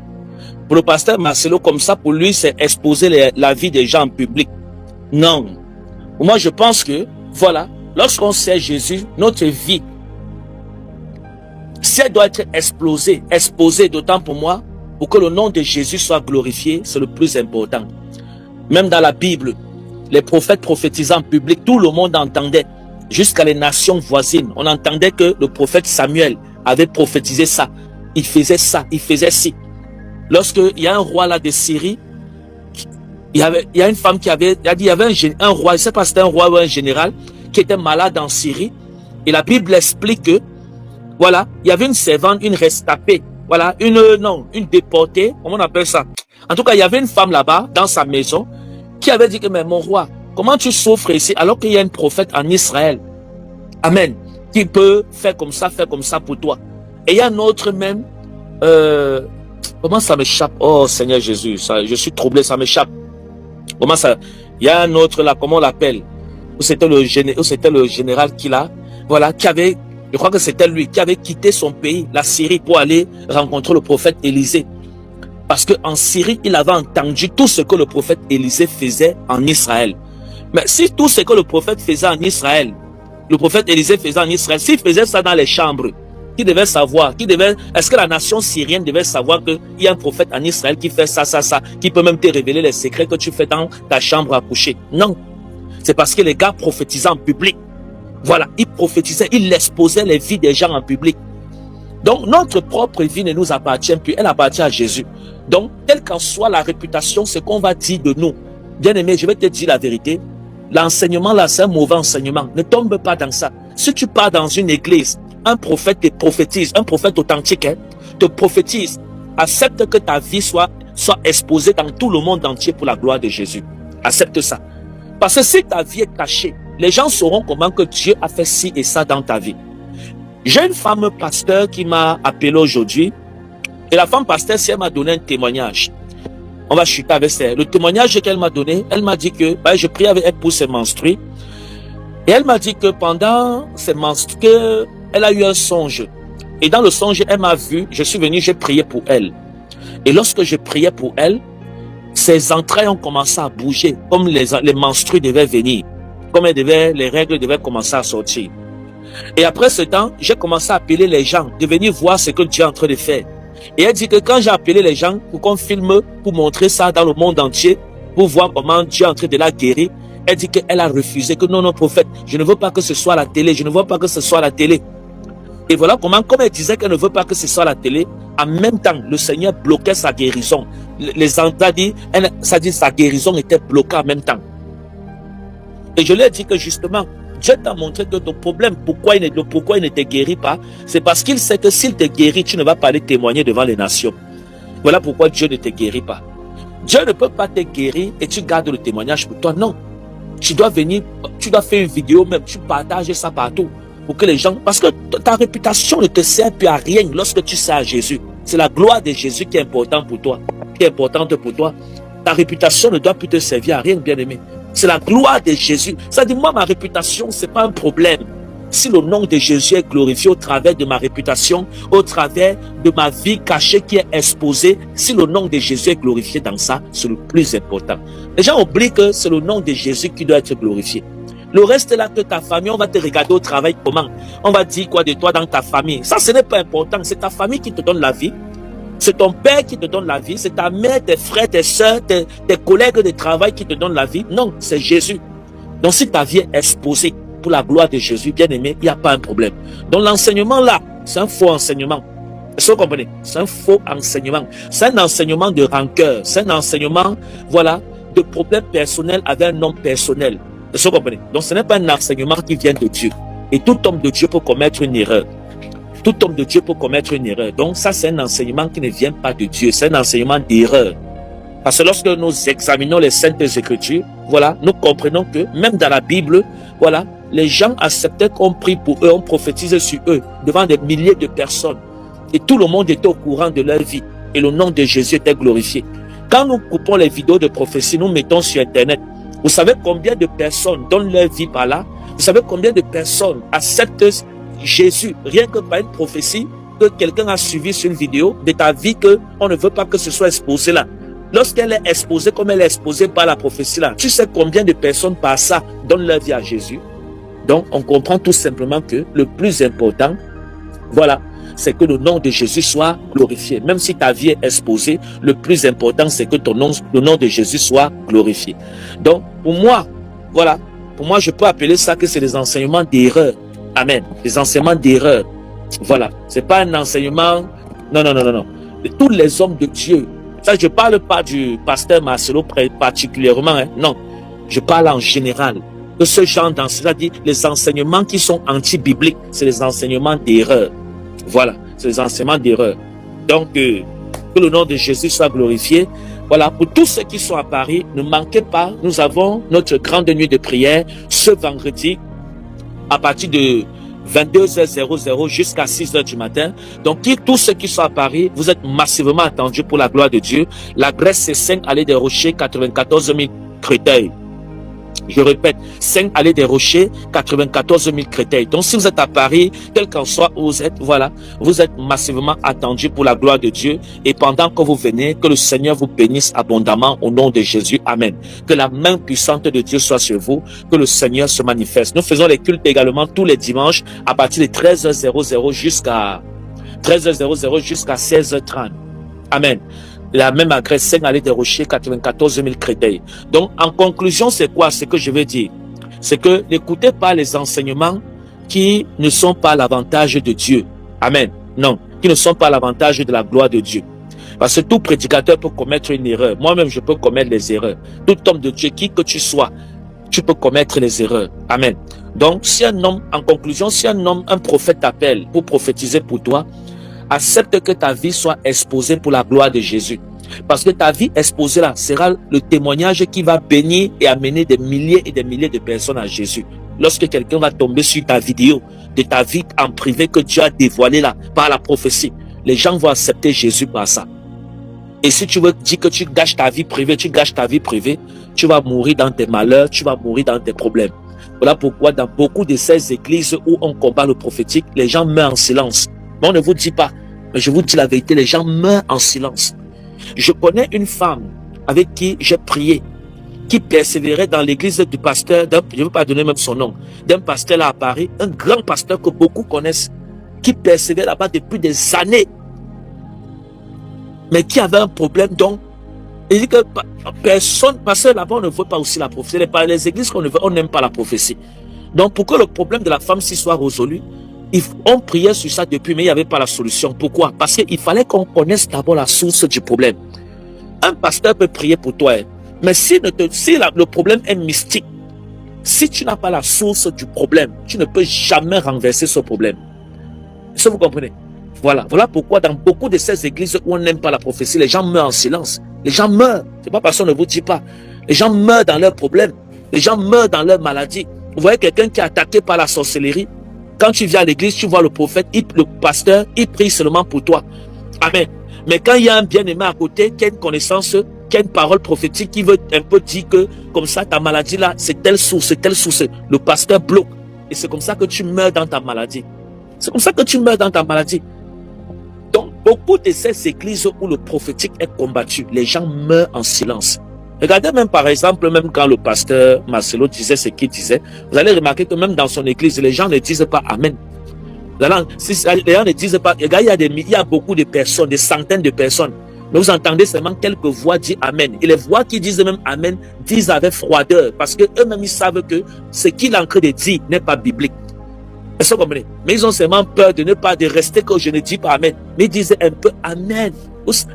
Pour le pasteur Marcelo, comme ça, pour lui, c'est exposer la vie des gens en public. Non. Moi, je pense que, voilà, lorsqu'on sait Jésus, notre vie, si elle doit être exposée, d'autant pour moi, pour que le nom de Jésus soit glorifié, c'est le plus important. Même dans la Bible, les prophètes prophétisant en public, tout le monde entendait. Jusqu'à les nations voisines, on entendait que le prophète Samuel avait prophétisé ça. Il faisait ça, il faisait ci. Lorsqu'il y a un roi là de Syrie, il y a une femme qui avait, il y avait un roi, je ne sais pas si c'était un roi ou un général, qui était malade en Syrie. Et la Bible explique que, voilà, il y avait une servante, une restapée, voilà, une déportée, comment on appelle ça? En tout cas, il y avait une femme là-bas, dans sa maison, qui avait dit que, mais mon roi, comment tu souffres ici alors qu'il y a un prophète en Israël? Amen. Qui peut faire comme ça pour toi. Et il y a un autre même, comment ça m'échappe? Oh Seigneur Jésus, ça, je suis troublé, ça m'échappe. Comment ça? Il y a un autre là, comment on l'appelle? Où c'était le général qui l'a, voilà, qui avait, je crois que c'était lui, qui avait quitté son pays, la Syrie, pour aller rencontrer le prophète Élisée. Parce qu'en Syrie, il avait entendu tout ce que le prophète Élisée faisait en Israël. Mais si tout ce que le prophète faisait en Israël, le prophète Élisée faisait en Israël, s'il faisait ça dans les chambres, qui devait savoir, est-ce que la nation syrienne devait savoir qu'il y a un prophète en Israël qui fait ça, qui peut même te révéler les secrets que tu fais dans ta chambre à coucher? Non. C'est parce que les gars prophétisaient en public. Voilà, ils prophétisaient, ils exposaient les vies des gens en public. Donc, notre propre vie ne nous appartient plus, elle appartient à Jésus. Donc, quelle qu'en soit la réputation, ce qu'on va dire de nous. Bien-aimé, je vais te dire la vérité. L'enseignement là, c'est un mauvais enseignement. Ne tombe pas dans ça. Si tu pars dans une église, un prophète te prophétise, un prophète authentique, te prophétise. Accepte que ta vie soit exposée dans tout le monde entier pour la gloire de Jésus. Accepte ça. Parce que si ta vie est cachée, les gens sauront comment que Dieu a fait ci et ça dans ta vie. J'ai une femme pasteur qui m'a appelé aujourd'hui. Et la femme pasteur, si elle m'a donné un témoignage, on va chuter avec ça. Le témoignage qu'elle m'a donné, elle m'a dit que je prie avec elle pour ses menstrues. Et elle m'a dit que pendant ses menstrues, elle a eu un songe. Et dans le songe, elle m'a vu, je suis venu, j'ai prié pour elle. Et lorsque je priais pour elle, ses entrailles ont commencé à bouger, comme les menstrues devaient venir, comme les règles devaient commencer à sortir. Et après ce temps, j'ai commencé à appeler les gens de venir voir ce que Dieu est en train de faire. Et elle dit que quand j'ai appelé les gens pour qu'on filme, pour montrer ça dans le monde entier, pour voir comment Dieu est en train de la guérir, elle dit qu'elle a refusé, que non, prophète, je ne veux pas que ce soit à la télé, je ne veux pas que ce soit à la télé. Et voilà comment, comme elle disait qu'elle ne veut pas que ce soit à la télé, en même temps, le Seigneur bloquait sa guérison. Les entendus, ça dit sa guérison était bloquée en même temps. Et je lui ai dit que justement, Dieu t'a montré que ton problème, pourquoi il ne te guérit pas, c'est parce qu'il sait que s'il te guérit, tu ne vas pas aller témoigner devant les nations. Voilà pourquoi Dieu ne te guérit pas. Dieu ne peut pas te guérir et tu gardes le témoignage pour toi. Non. Tu dois venir, tu dois faire une vidéo même, tu partages ça partout. Pour que les gens, parce que ta réputation ne te sert plus à rien lorsque tu sers à Jésus. C'est la gloire de Jésus qui est importante pour toi, Ta réputation ne doit plus te servir à rien, bien-aimé. C'est la gloire de Jésus. Ça dit, moi, ma réputation, c'est pas un problème. Si le nom de Jésus est glorifié au travers de ma réputation, au travers de ma vie cachée qui est exposée, si le nom de Jésus est glorifié dans ça, c'est le plus important. Les gens oublient que c'est le nom de Jésus qui doit être glorifié. Le reste là que ta famille, on va te regarder au travail comment? On va dire quoi de toi dans ta famille? Ça, ce n'est pas important. C'est ta famille qui te donne la vie. C'est ton père qui te donne la vie. C'est ta mère, tes frères, tes soeurs, tes collègues de travail qui te donnent la vie. Non, c'est Jésus. Donc si ta vie est exposée pour la gloire de Jésus, bien aimé, il n'y a pas un problème. Donc l'enseignement là, c'est un faux enseignement. Est-ce que vous comprenez? C'est un faux enseignement. C'est un enseignement de rancœur. C'est un enseignement, voilà, de problèmes personnels avec un homme personnel. Est-ce que vous comprenez? Donc ce n'est pas un enseignement qui vient de Dieu. Et tout homme de Dieu peut commettre une erreur. Tout homme de Dieu peut commettre une erreur. Donc ça, c'est un enseignement qui ne vient pas de Dieu. C'est un enseignement d'erreur. Parce que lorsque nous examinons les Saintes Écritures, voilà, nous comprenons que même dans la Bible, voilà, les gens acceptaient qu'on prie pour eux, on prophétisait sur eux devant des milliers de personnes. Et tout le monde était au courant de leur vie. Et le nom de Jésus était glorifié. Quand nous coupons les vidéos de prophétie, nous mettons sur Internet. Vous savez combien de personnes donnent leur vie par là? Vous savez combien de personnes acceptent Jésus, rien que par une prophétie que quelqu'un a suivi sur une vidéo de ta vie, qu'on ne veut pas que ce soit exposé là. Lorsqu'elle est exposée comme elle est exposée par la prophétie là, tu sais combien de personnes par ça donnent leur vie à Jésus? Donc on comprend tout simplement que le plus important, voilà, c'est que le nom de Jésus soit glorifié. Même si ta vie est exposée, le plus important c'est que le nom de Jésus soit glorifié. Donc pour moi, voilà, pour moi je peux appeler ça que c'est des enseignements d'erreur. Amen. Des enseignements d'erreur. Voilà. C'est pas un enseignement. Non. De tous les hommes de Dieu. Ça, je parle pas du pasteur Marcelo particulièrement. Hein. Non. Je parle en général. De ce genre d'enseignement, c'est-à-dire les enseignements qui sont anti-bibliques, c'est les enseignements d'erreur. Voilà. C'est les enseignements d'erreur. Donc, que le nom de Jésus soit glorifié. Voilà. Pour tous ceux qui sont à Paris, ne manquez pas. Nous avons notre grande nuit de prière ce vendredi, à partir de 22h00 jusqu'à 6h du matin. Donc, tous ceux qui sont à Paris, vous êtes massivement attendus pour la gloire de Dieu. L'adresse, c'est 5 Allée des Rochers, 94 Créteil. Je répète, 5 allées des Rochers, 94 000 Créteil. Donc, si vous êtes à Paris, quel qu'en soit où vous êtes, voilà, vous êtes massivement attendus pour la gloire de Dieu. Et pendant que vous venez, que le Seigneur vous bénisse abondamment au nom de Jésus. Amen. Que la main puissante de Dieu soit sur vous, que le Seigneur se manifeste. Nous faisons les cultes également tous les dimanches à partir de 13h00 jusqu'à 16h30. Amen. La même adresse, 5 allées des Rochers, 94 000 Créteil. Donc, en conclusion, c'est quoi ce que je veux dire? C'est que n'écoutez pas les enseignements qui ne sont pas l'avantage de Dieu. Amen. Non, qui ne sont pas l'avantage de la gloire de Dieu. Parce que tout prédicateur peut commettre une erreur. Moi-même, je peux commettre des erreurs. Tout homme de Dieu, qui que tu sois, tu peux commettre les erreurs. Amen. Donc, si un homme, en conclusion, si un prophète t'appelle pour prophétiser pour toi, accepte que ta vie soit exposée pour la gloire de Jésus. Parce que ta vie exposée là sera le témoignage qui va bénir et amener des milliers et des milliers de personnes à Jésus. Lorsque quelqu'un va tomber sur ta vidéo de ta vie en privé que Dieu a dévoilée là par la prophétie, les gens vont accepter Jésus par ça. Et si tu veux dire que tu gâches ta vie privée, tu vas mourir dans tes malheurs, tu vas mourir dans tes problèmes. Voilà pourquoi dans beaucoup de ces églises où on combat le prophétique, les gens meurent en silence. Mais on ne vous dit pas, mais je vous dis la vérité, les gens meurent en silence. Je connais une femme avec qui j'ai prié, qui persévérait dans l'église du pasteur, je ne veux pas donner même son nom, d'un pasteur là à Paris, un grand pasteur que beaucoup connaissent, qui persévérait là-bas depuis des années, mais qui avait un problème. Donc, il dit que personne, parce que là-bas on ne veut pas aussi la prophétie, les églises qu'on ne veut, on n'aime pas la prophétie. Donc, pour que le problème de la femme s'y soit résolu, on priait sur ça depuis, mais il n'y avait pas la solution. Pourquoi? Parce qu'il fallait qu'on connaisse d'abord la source du problème. Un pasteur peut prier pour toi, mais si le problème est mystique, si tu n'as pas la source du problème, tu ne peux jamais renverser ce problème. Est-ce que vous comprenez? Voilà pourquoi dans beaucoup de ces églises où on n'aime pas la prophétie, les gens meurent en silence. Les gens meurent. C'est pas parce qu'on ne vous dit pas. Les gens meurent dans leurs problèmes. Les gens meurent dans leurs maladies. Vous voyez quelqu'un qui est attaqué par la sorcellerie. Quand tu viens à l'église, tu vois le prophète, le pasteur, il prie seulement pour toi. Amen. Mais quand il y a un bien-aimé à côté, qui a une connaissance, qui a une parole prophétique, qui veut un peu dire que, comme ça, ta maladie là, c'est telle source, le pasteur bloque. Et c'est comme ça que tu meurs dans ta maladie. C'est comme ça que tu meurs dans ta maladie. Donc, beaucoup de ces églises où le prophétique est combattu, les gens meurent en silence. Regardez même par exemple, même quand le pasteur Marcelo disait ce qu'il disait, vous allez remarquer que même dans son église, les gens ne disent pas Amen. Les gens ne disent pas, regarde, il y a beaucoup de personnes, des centaines de personnes, mais vous entendez seulement quelques voix dire Amen. Et les voix qui disent même Amen, disent avec froideur, parce que eux-mêmes ils savent que ce qu'il est en train de dire n'est pas biblique. Est-ce que vous comprenez? Mais ils ont seulement peur de rester que je ne dis pas Amen. Mais ils disent un peu Amen.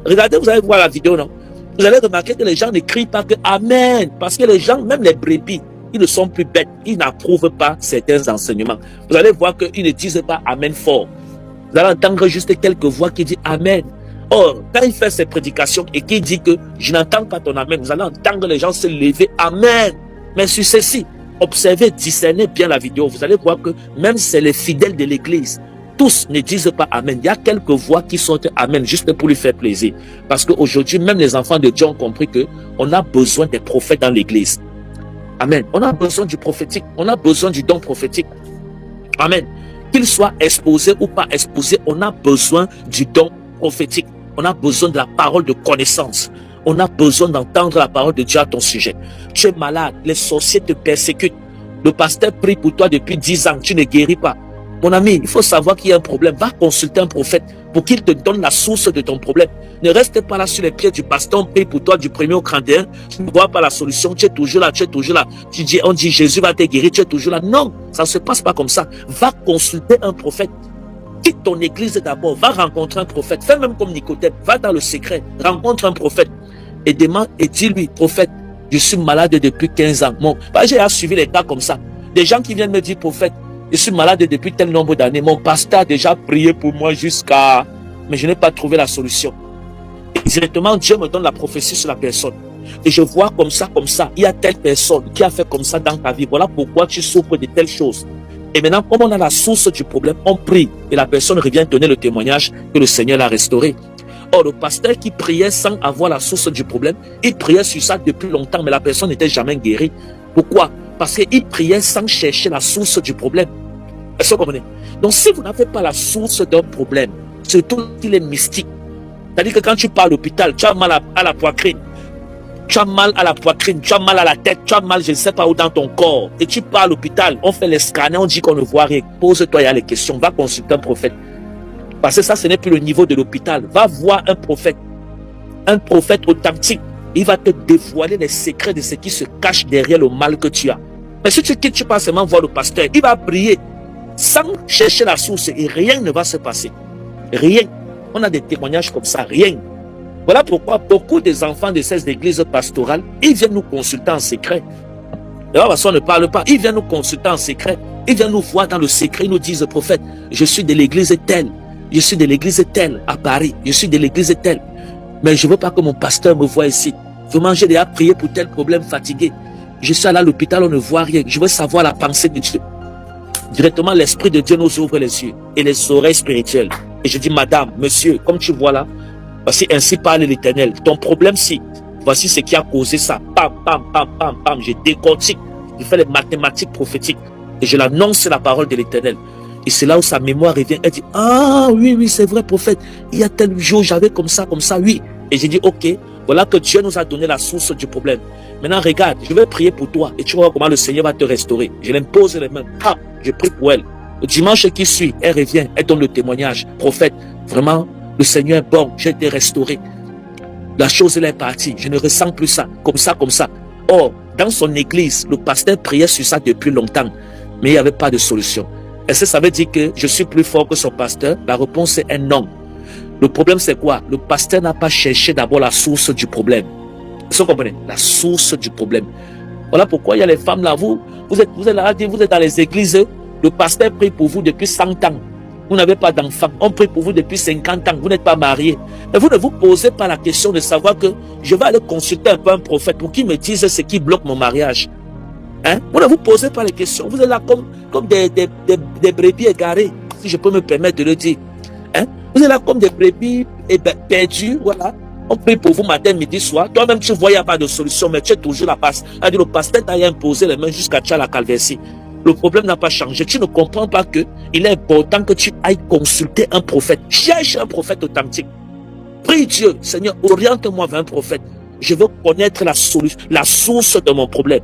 Regardez, vous allez voir la vidéo, non? Vous allez remarquer que les gens ne crient pas que Amen. Parce que les gens, même les brebis, ils ne sont plus bêtes. Ils n'approuvent pas certains enseignements. Vous allez voir qu'ils ne disent pas Amen fort. Vous allez entendre juste quelques voix qui disent Amen. Or, quand il fait ses prédications et qu'il dit que je n'entends pas ton Amen, vous allez entendre les gens se lever Amen. Mais sur ceci, observez, discernez bien la vidéo. Vous allez voir que même c'est les fidèles de l'église, tous ne disent pas Amen. Il y a quelques voix qui sont Amen, juste pour lui faire plaisir. Parce qu'aujourd'hui, même les enfants de Dieu ont compris qu'on a besoin des prophètes dans l'église. Amen. On a besoin du prophétique. On a besoin du don prophétique. Amen. Qu'il soit exposé ou pas exposé, on a besoin du don prophétique. On a besoin de la parole de connaissance. On a besoin d'entendre la parole de Dieu à ton sujet. Tu es malade, les sorciers te persécutent. Le pasteur prie pour toi depuis 10 ans, tu ne guéris pas. Mon ami, il faut savoir qu'il y a un problème. Va consulter un prophète pour qu'il te donne la source de ton problème. Ne reste pas là sur les pieds du pasteur, on prie pour toi du 1er au 31. Tu ne vois pas la solution, tu es toujours là, tu es toujours là. On dit Jésus va te guérir, tu es toujours là. Non, ça ne se passe pas comme ça. Va consulter un prophète. Quitte ton église d'abord, va rencontrer un prophète. Fais même comme Nicodème, va dans le secret, rencontre un prophète. Et demande et dis-lui, prophète, je suis malade depuis 15 ans. Bon, j'ai suivi les cas comme ça. Des gens qui viennent me dire, prophète, je suis malade depuis tel nombre d'années. Mon pasteur a déjà prié pour moi jusqu'à... Mais je n'ai pas trouvé la solution. Et directement, Dieu me donne la prophétie sur la personne. Et je vois comme ça, il y a telle personne qui a fait comme ça dans ta vie. Voilà pourquoi tu souffres de telles choses. Et maintenant, comme on a la source du problème, on prie. Et la personne revient donner le témoignage que le Seigneur l'a restauré. Or, le pasteur qui priait sans avoir la source du problème, il priait sur ça depuis longtemps, mais la personne n'était jamais guérie. Pourquoi? Parce qu'il priait sans chercher la source du problème. Est-ce que vous comprenez? Donc, si vous n'avez pas la source d'un problème, surtout qu'il est mystique, c'est-à-dire que quand tu pars à l'hôpital, tu as mal à la poitrine, tu as mal à la poitrine, tu as mal à la tête, tu as mal, je ne sais pas où dans ton corps, et tu pars à l'hôpital, on fait les scanners, on dit qu'on ne voit rien. Pose-toi, il y a les questions, va consulter un prophète. Parce que ça, ce n'est plus le niveau de l'hôpital. Va voir un prophète authentique. Il va te dévoiler les secrets de ce qui se cache derrière le mal que tu as. Mais si tu quittes, tu passes seulement voir le pasteur, il va prier sans chercher la source et rien ne va se passer. Rien. On a des témoignages comme ça, rien. Voilà pourquoi beaucoup des enfants de ces églises pastorales, ils viennent nous consulter en secret. D'ailleurs, parce qu'on ne parle pas, ils viennent nous consulter en secret. Ils viennent nous voir dans le secret, ils nous disent, prophète, je suis de l'église telle. Je suis de l'église telle à Paris. Je suis de l'église telle. Mais je ne veux pas que mon pasteur me voie ici. Vraiment, j'ai déjà prié pour tel problème, fatigué. Je suis allé à l'hôpital, on ne voit rien. Je veux savoir la pensée de Dieu. Directement, l'Esprit de Dieu nous ouvre les yeux et les oreilles spirituelles. Et je dis, madame, monsieur, comme tu vois là, voici ainsi parle l'Éternel. Ton problème, si, voici ce qui a causé ça. Pam, pam, pam, pam, pam. Je décortique. Je fais les mathématiques prophétiques. Et je l'annonce la parole de l'Éternel. Et c'est là où sa mémoire revient. Elle dit, ah oui, oui, c'est vrai, prophète. Il y a tel jour, j'avais comme ça, oui. Et j'ai dit, ok, voilà que Dieu nous a donné la source du problème. Maintenant, regarde, je vais prier pour toi. Et tu vois comment le Seigneur va te restaurer. Je l'impose les mains. Ah, je prie pour elle. Le dimanche qui suit, elle revient. Elle donne le témoignage. Prophète, vraiment, le Seigneur est bon. J'ai été restauré. La chose, elle est partie. Je ne ressens plus ça. Comme ça, comme ça. Or, dans son église, le pasteur priait sur ça depuis longtemps. Mais il n'y avait pas de solution. Est-ce que ça veut dire que je suis plus fort que son pasteur? La réponse est un non. Le problème, c'est quoi? Le pasteur n'a pas cherché d'abord la source du problème. Est-ce que vous comprenez? La source du problème. Voilà pourquoi il y a les femmes là. Vous êtes là, vous êtes dans les églises. Le pasteur prie pour vous depuis 100 ans. Vous n'avez pas d'enfants. On prie pour vous depuis 50 ans. Vous n'êtes pas marié. Mais vous ne vous posez pas la question de savoir que je vais aller consulter un peu un prophète pour qu'il me dise ce qui bloque mon mariage. Hein? Vous ne vous posez pas les questions. Vous êtes là comme des brebis égarées, si je peux me permettre de le dire. Hein? Vous êtes là comme des brebis perdues, voilà. On prie pour vous matin, midi, soir. Toi-même, tu vois, il n'y a pas de solution, mais tu es toujours la passe. Le pasteur t'a imposé les mains jusqu'à la calvitie. Le problème n'a pas changé. Tu ne comprends pas que il est important que tu ailles consulter un prophète. Cherche un prophète authentique. Prie Dieu, Seigneur, oriente-moi vers un prophète. Je veux connaître la source de mon problème.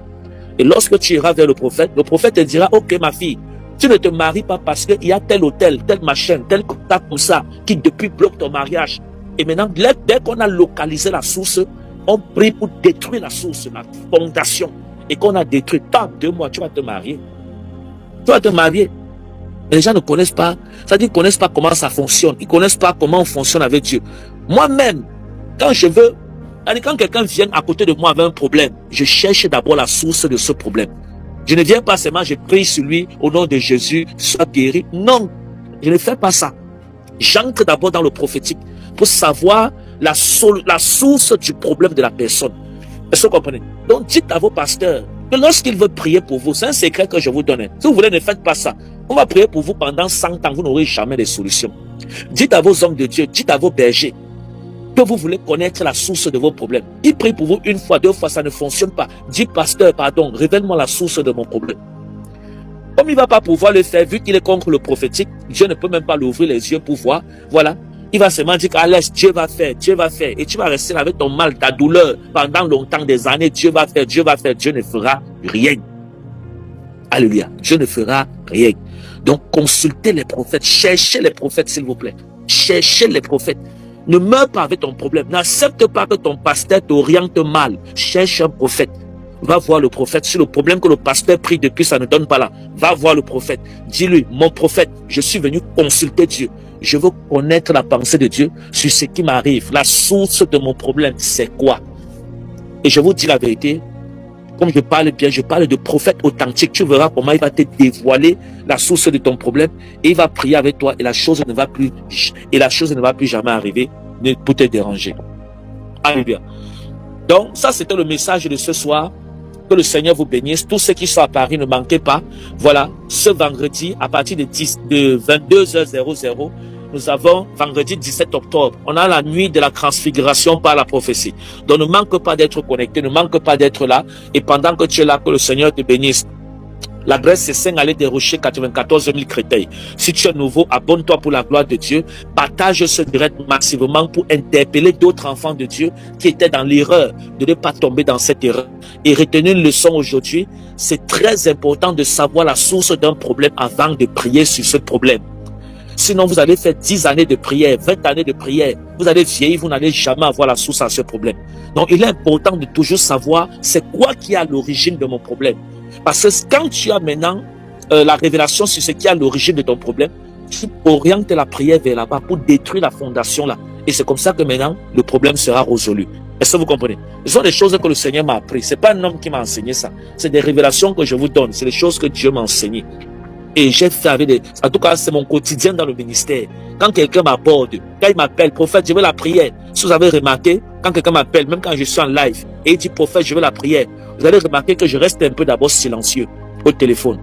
Et lorsque tu iras vers le prophète te dira, ok ma fille, tu ne te maries pas parce qu'il y a tel hôtel, tel machin, tel contact comme ça, qui depuis bloque ton mariage. Et maintenant, dès qu'on a localisé la source, on prie pour détruire la source, la fondation. Et qu'on a détruit, pas 2 mois, tu vas te marier. Tu vas te marier. Mais les gens ne connaissent pas, c'est-à-dire qu'ils ne connaissent pas comment ça fonctionne. Ils ne connaissent pas comment on fonctionne avec Dieu. Moi-même, quand quelqu'un vient à côté de moi avec un problème, je cherche d'abord la source de ce problème. Je ne viens pas seulement, je prie sur lui au nom de Jésus, sois guéri. Non, je ne fais pas ça. J'entre d'abord dans le prophétique pour savoir la source du problème de la personne. Est-ce que vous comprenez? Donc dites à vos pasteurs que lorsqu'ils veulent prier pour vous, c'est un secret que je vous donne. Si vous voulez, ne faites pas ça. On va prier pour vous pendant 100 ans, vous n'aurez jamais de solution. Dites à vos hommes de Dieu, dites à vos bergers, que vous voulez connaître la source de vos problèmes. Il prie pour vous 1 fois, 2 fois, ça ne fonctionne pas. Dites, pasteur, pardon, révèle-moi la source de mon problème. Comme il ne va pas pouvoir le faire, vu qu'il est contre le prophétique, Dieu ne peut même pas l'ouvrir les yeux pour voir. Voilà. Il va seulement dire qu'à l'aise, Dieu va faire, Dieu va faire. Et tu vas rester là avec ton mal, ta douleur, pendant longtemps, des années. Dieu va faire, Dieu va faire. Dieu ne fera rien. Alléluia. Dieu ne fera rien. Donc, consultez les prophètes. Cherchez les prophètes, s'il vous plaît. Cherchez les prophètes. Ne meurs pas avec ton problème. N'accepte pas que ton pasteur t'oriente mal. Cherche un prophète. Va voir le prophète. Si le problème que le pasteur prie depuis, ça ne donne pas là. Va voir le prophète. Dis-lui, mon prophète, je suis venu consulter Dieu. Je veux connaître la pensée de Dieu sur ce qui m'arrive. La source de mon problème, c'est quoi? Et je vous dis la vérité. Comme je parle bien, je parle de prophète authentique. Tu verras comment il va te dévoiler la source de ton problème et il va prier avec toi et la chose ne va plus jamais arriver pour te déranger. Alléluia. Donc, ça c'était le message de ce soir. Que le Seigneur vous bénisse. Tous ceux qui sont à Paris, ne manquez pas. Voilà, ce vendredi, à partir de 22h00, nous avons vendredi 17 octobre, on a la nuit de la transfiguration par la prophétie. Donc ne manque pas d'être connecté, ne manque pas d'être là. Et pendant que tu es là, que le Seigneur te bénisse. L'adresse c'est Saint-Allée des Rochers, 94 000 Créteil. Si tu es nouveau, abonne-toi pour la gloire de Dieu. Partage ce direct massivement pour interpeller d'autres enfants de Dieu qui étaient dans l'erreur, de ne pas tomber dans cette erreur. Et retenez une leçon aujourd'hui, c'est très important de savoir la source d'un problème avant de prier sur ce problème. Sinon, vous allez faire 10 années de prière, 20 années de prière. Vous allez vieillir, vous n'allez jamais avoir la source à ce problème. Donc, il est important de toujours savoir c'est quoi qui est à l'origine de mon problème. Parce que quand tu as maintenant la révélation sur ce qui est à l'origine de ton problème, tu orientes la prière vers là-bas pour détruire la fondation là. Et c'est comme ça que maintenant, le problème sera résolu. Est-ce que vous comprenez? Ce sont des choses que le Seigneur m'a appris. C'est pas un homme qui m'a enseigné ça. C'est des révélations que je vous donne. C'est des choses que Dieu m'a enseignées. Et j'ai fait avec des... En tout cas, c'est mon quotidien dans le ministère. Quand quelqu'un m'aborde, quand il m'appelle, prophète, je veux la prière. Si vous avez remarqué, quand quelqu'un m'appelle, même quand je suis en live, et il dit, prophète, je veux la prière, vous allez remarquer que je reste un peu d'abord silencieux au téléphone.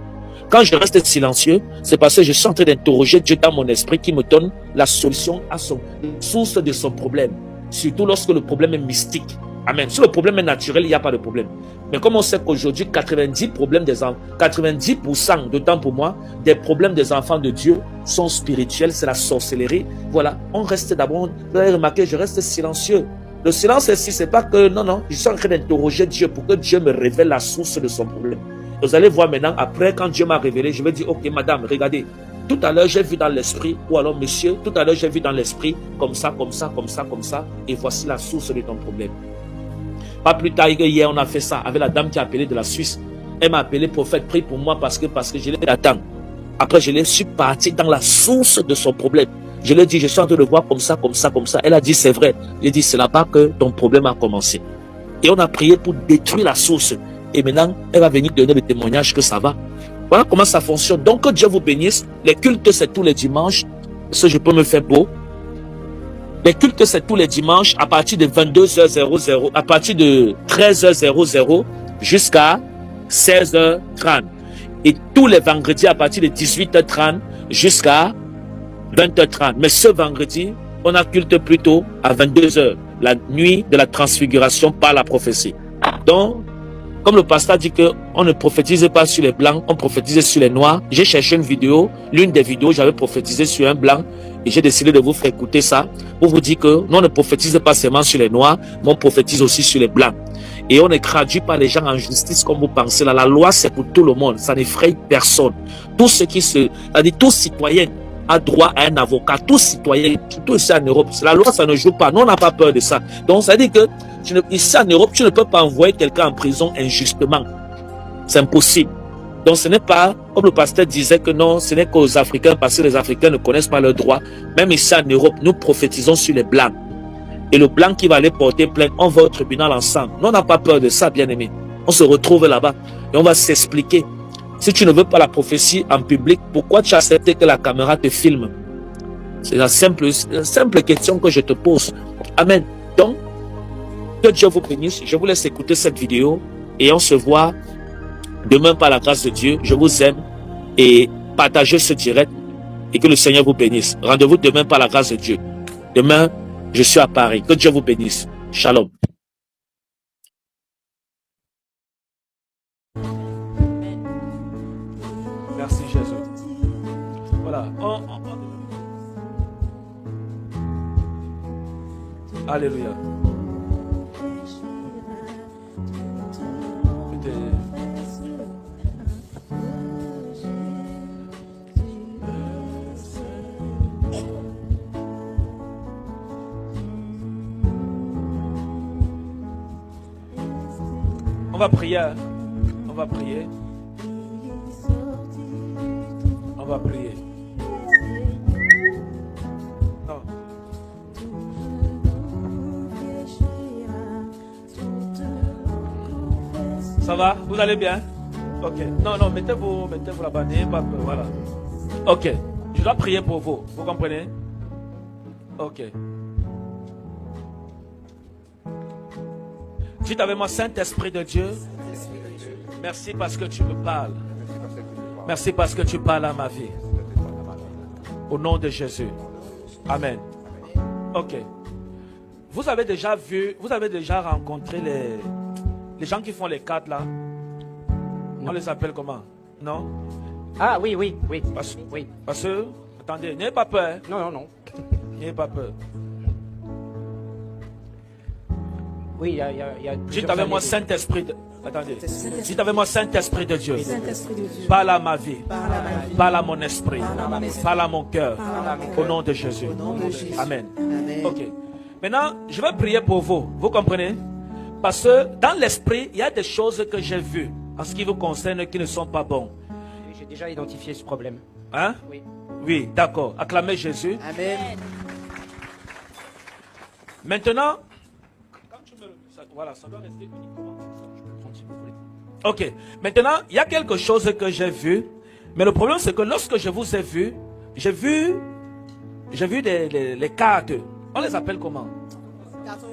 Quand je reste silencieux, c'est parce que je suis en train d'interroger Dieu dans mon esprit qui me donne la solution à son source de son problème. Surtout lorsque le problème est mystique. Amen. Si le problème est naturel, il n'y a pas de problème. Mais comme on sait qu'aujourd'hui, 90%, d'autant pour moi, des problèmes des enfants de Dieu sont spirituels, c'est la sorcellerie. Voilà, on reste d'abord, vous avez remarqué, je reste silencieux. Le silence ici, c'est pas que, non, je suis en train d'interroger Dieu pour que Dieu me révèle la source de son problème. Vous allez voir maintenant, après, quand Dieu m'a révélé, je vais dire, ok, madame, regardez, tout à l'heure, j'ai vu dans l'esprit, ou alors, monsieur, tout à l'heure, j'ai vu dans l'esprit, comme ça, et voici la source de ton problème. Pas plus tard que hier, on a fait ça avec la dame qui a appelé de la Suisse. Elle m'a appelé, prophète, prie pour moi parce que je l'ai attendre. Après, je suis parti dans la source de son problème. Je lui ai dit, je suis en train de voir comme ça. Elle a dit, c'est vrai. J'ai dit, c'est là-bas que ton problème a commencé. Et on a prié pour détruire la source. Et maintenant, elle va venir donner le témoignage que ça va. Voilà comment ça fonctionne. Donc, que Dieu vous bénisse. Les cultes, c'est tous les dimanches. Ça, je peux me faire beau. Les cultes, c'est tous les dimanches à partir de 22h00, à partir de 13h00 jusqu'à 16h30. Et tous les vendredis à partir de 18h30 jusqu'à 20h30. Mais ce vendredi, on a culte plutôt à 22h, la nuit de la transfiguration par la prophétie. Donc, comme le pasteur dit qu'on ne prophétise pas sur les blancs, on prophétise sur les noirs. J'ai cherché une vidéo, l'une des vidéos, j'avais prophétisé sur un blanc et j'ai décidé de vous faire écouter ça pour vous dire que nous, on ne prophétise pas seulement sur les noirs, mais on prophétise aussi sur les blancs. Et on ne traduit pas les gens en justice comme vous pensez. Là, la loi, c'est pour tout le monde. Ça n'effraie personne. Tout ce qui tout citoyen a droit à un avocat. Tout citoyen, tout ici en Europe. La loi, ça ne joue pas. Nous, on n'a pas peur de ça. Donc, ça veut dire que ici en Europe, tu ne peux pas envoyer quelqu'un en prison injustement. C'est impossible. Donc, ce n'est pas, comme le pasteur disait que non, ce n'est qu'aux Africains, parce que les Africains ne connaissent pas leurs droits. Même ici en Europe, nous prophétisons sur les blancs. Et le blanc qui va aller porter plainte, on va au tribunal ensemble. Nous, on n'a pas peur de ça, bien aimé. On se retrouve là-bas et on va s'expliquer. Si tu ne veux pas la prophétie en public, pourquoi tu as accepté que la caméra te filme? C'est la simple question que je te pose. Amen. Donc, que Dieu vous bénisse. Je vous laisse écouter cette vidéo et on se voit demain par la grâce de Dieu. Je vous aime et partagez ce direct et que le Seigneur vous bénisse. Rendez-vous demain par la grâce de Dieu. Demain, je suis à Paris. Que Dieu vous bénisse. Shalom. Merci Jésus. Voilà. Alléluia. On va prier. On va prier. On va prier. Non. Ça va? Vous allez bien? Ok. Non, mettez-vous là-bas. N'ayez pas peur. Voilà. Ok. Je dois prier pour vous. Vous comprenez? Ok. Dites avec moi, Saint-Esprit de Dieu, merci parce que tu me parles. Merci parce que tu parles à ma vie. Au nom de Jésus, Amen. Ok. Vous avez déjà rencontré les gens qui font les cartes là? On les appelle comment? Non? Ah oui. Parce que, attendez, n'ayez pas peur. Non. N'ayez pas peur. Oui, il y a Dites avec moi, Saint-Esprit de... Attendez. Dites avec moi, Saint-Esprit de Dieu. Saint-Esprit de Dieu. Parle à ma vie. Parle à mon esprit. mon esprit. Parle à mon cœur. Au nom de Jésus. Amen. Ok. Maintenant, je vais prier pour vous. Vous comprenez? Parce que dans l'esprit, il y a des choses que j'ai vues en ce qui vous concerne qui ne sont pas bonnes. J'ai déjà identifié ce problème. Hein? Oui. Oui, d'accord. Acclamez Jésus. Amen. Maintenant, quand tu me... Voilà, ça doit rester uniquement comme ça. Je peux prendre si vous voulez. Ok. Maintenant, il y a quelque chose que j'ai vu. Mais le problème, c'est que lorsque je vous ai vu, j'ai vu les cartes. On les appelle comment?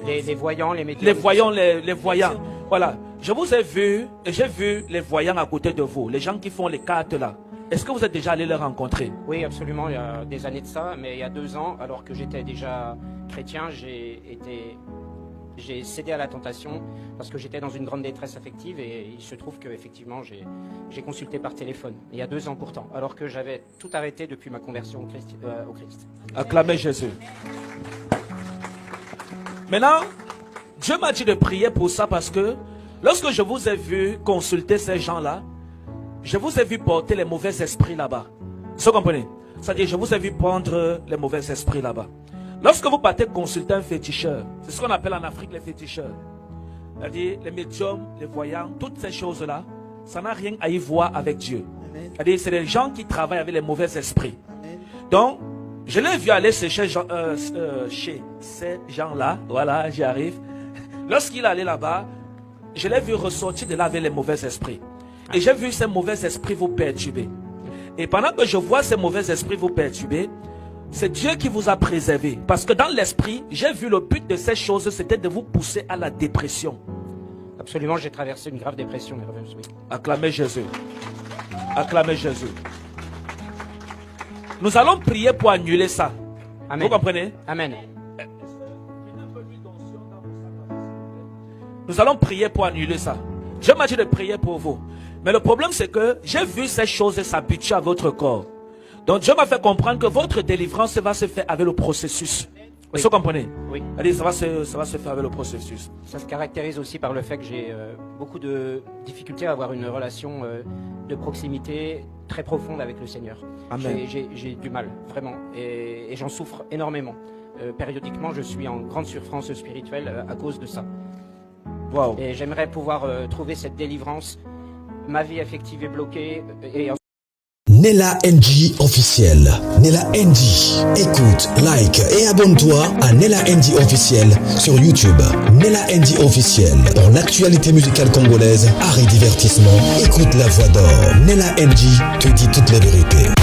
Les voyants, les médiums. Les voyants, les voyants. Voilà. Je vous ai vu et j'ai vu les voyants à côté de vous. Les gens qui font les cartes là. Est-ce que vous êtes déjà allé les rencontrer? Oui, absolument. Il y a des années de ça. Mais il y a 2 ans, alors que j'étais déjà chrétien, j'ai cédé à la tentation parce que j'étais dans une grande détresse affective et il se trouve qu'effectivement j'ai consulté par téléphone. Il y a 2 ans pourtant, alors que j'avais tout arrêté depuis ma conversion au Christ. Acclamez Jésus. Maintenant, Dieu m'a dit de prier pour ça parce que lorsque je vous ai vu consulter ces gens-là, je vous ai vu porter les mauvais esprits là-bas. Vous comprenez? C'est-à-dire, je vous ai vu prendre les mauvais esprits là-bas. Lorsque vous partez consulter un féticheur, c'est ce qu'on appelle en Afrique les féticheurs. C'est-à-dire, les médiums, les voyants, toutes ces choses-là, ça n'a rien à y voir avec Dieu. C'est-à-dire, c'est les gens qui travaillent avec les mauvais esprits. Donc, je l'ai vu aller chez ces gens-là. Voilà, j'y arrive. Lorsqu'il allait là-bas, je l'ai vu ressortir de là avec les mauvais esprits. Et j'ai vu ces mauvais esprits vous perturber. Et pendant que je vois ces mauvais esprits vous perturber, c'est Dieu qui vous a préservé. Parce que dans l'esprit, j'ai vu le but de ces choses, c'était de vous pousser à la dépression. Absolument, j'ai traversé une grave dépression. Oui. Acclamez Jésus. Acclamez Jésus. Nous allons prier pour annuler ça. Amen. Vous comprenez? Amen. Nous allons prier pour annuler ça. Je m'a dit de prier pour vous. Mais le problème, c'est que j'ai vu ces choses s'habituer à votre corps. Donc Dieu m'a fait comprendre que votre délivrance va se faire avec le processus. Oui. Vous comprenez? Oui. Allez, ça va se faire avec le processus. Ça se caractérise aussi par le fait que j'ai beaucoup de difficultés à avoir une relation de proximité très profonde avec le Seigneur. Amen. J'ai du mal, vraiment. Et j'en souffre énormément. Périodiquement, je suis en grande souffrance spirituelle à cause de ça. Wow. Et j'aimerais pouvoir trouver cette délivrance. Ma vie affective est bloquée. Nella NG officiel. Nella NG. Écoute, like et abonne-toi à Nella NG officiel sur YouTube. Nella NG officiel. Pour l'actualité musicale congolaise, art et divertissement, écoute la voix d'or. Nella NG te dit toutes les vérités.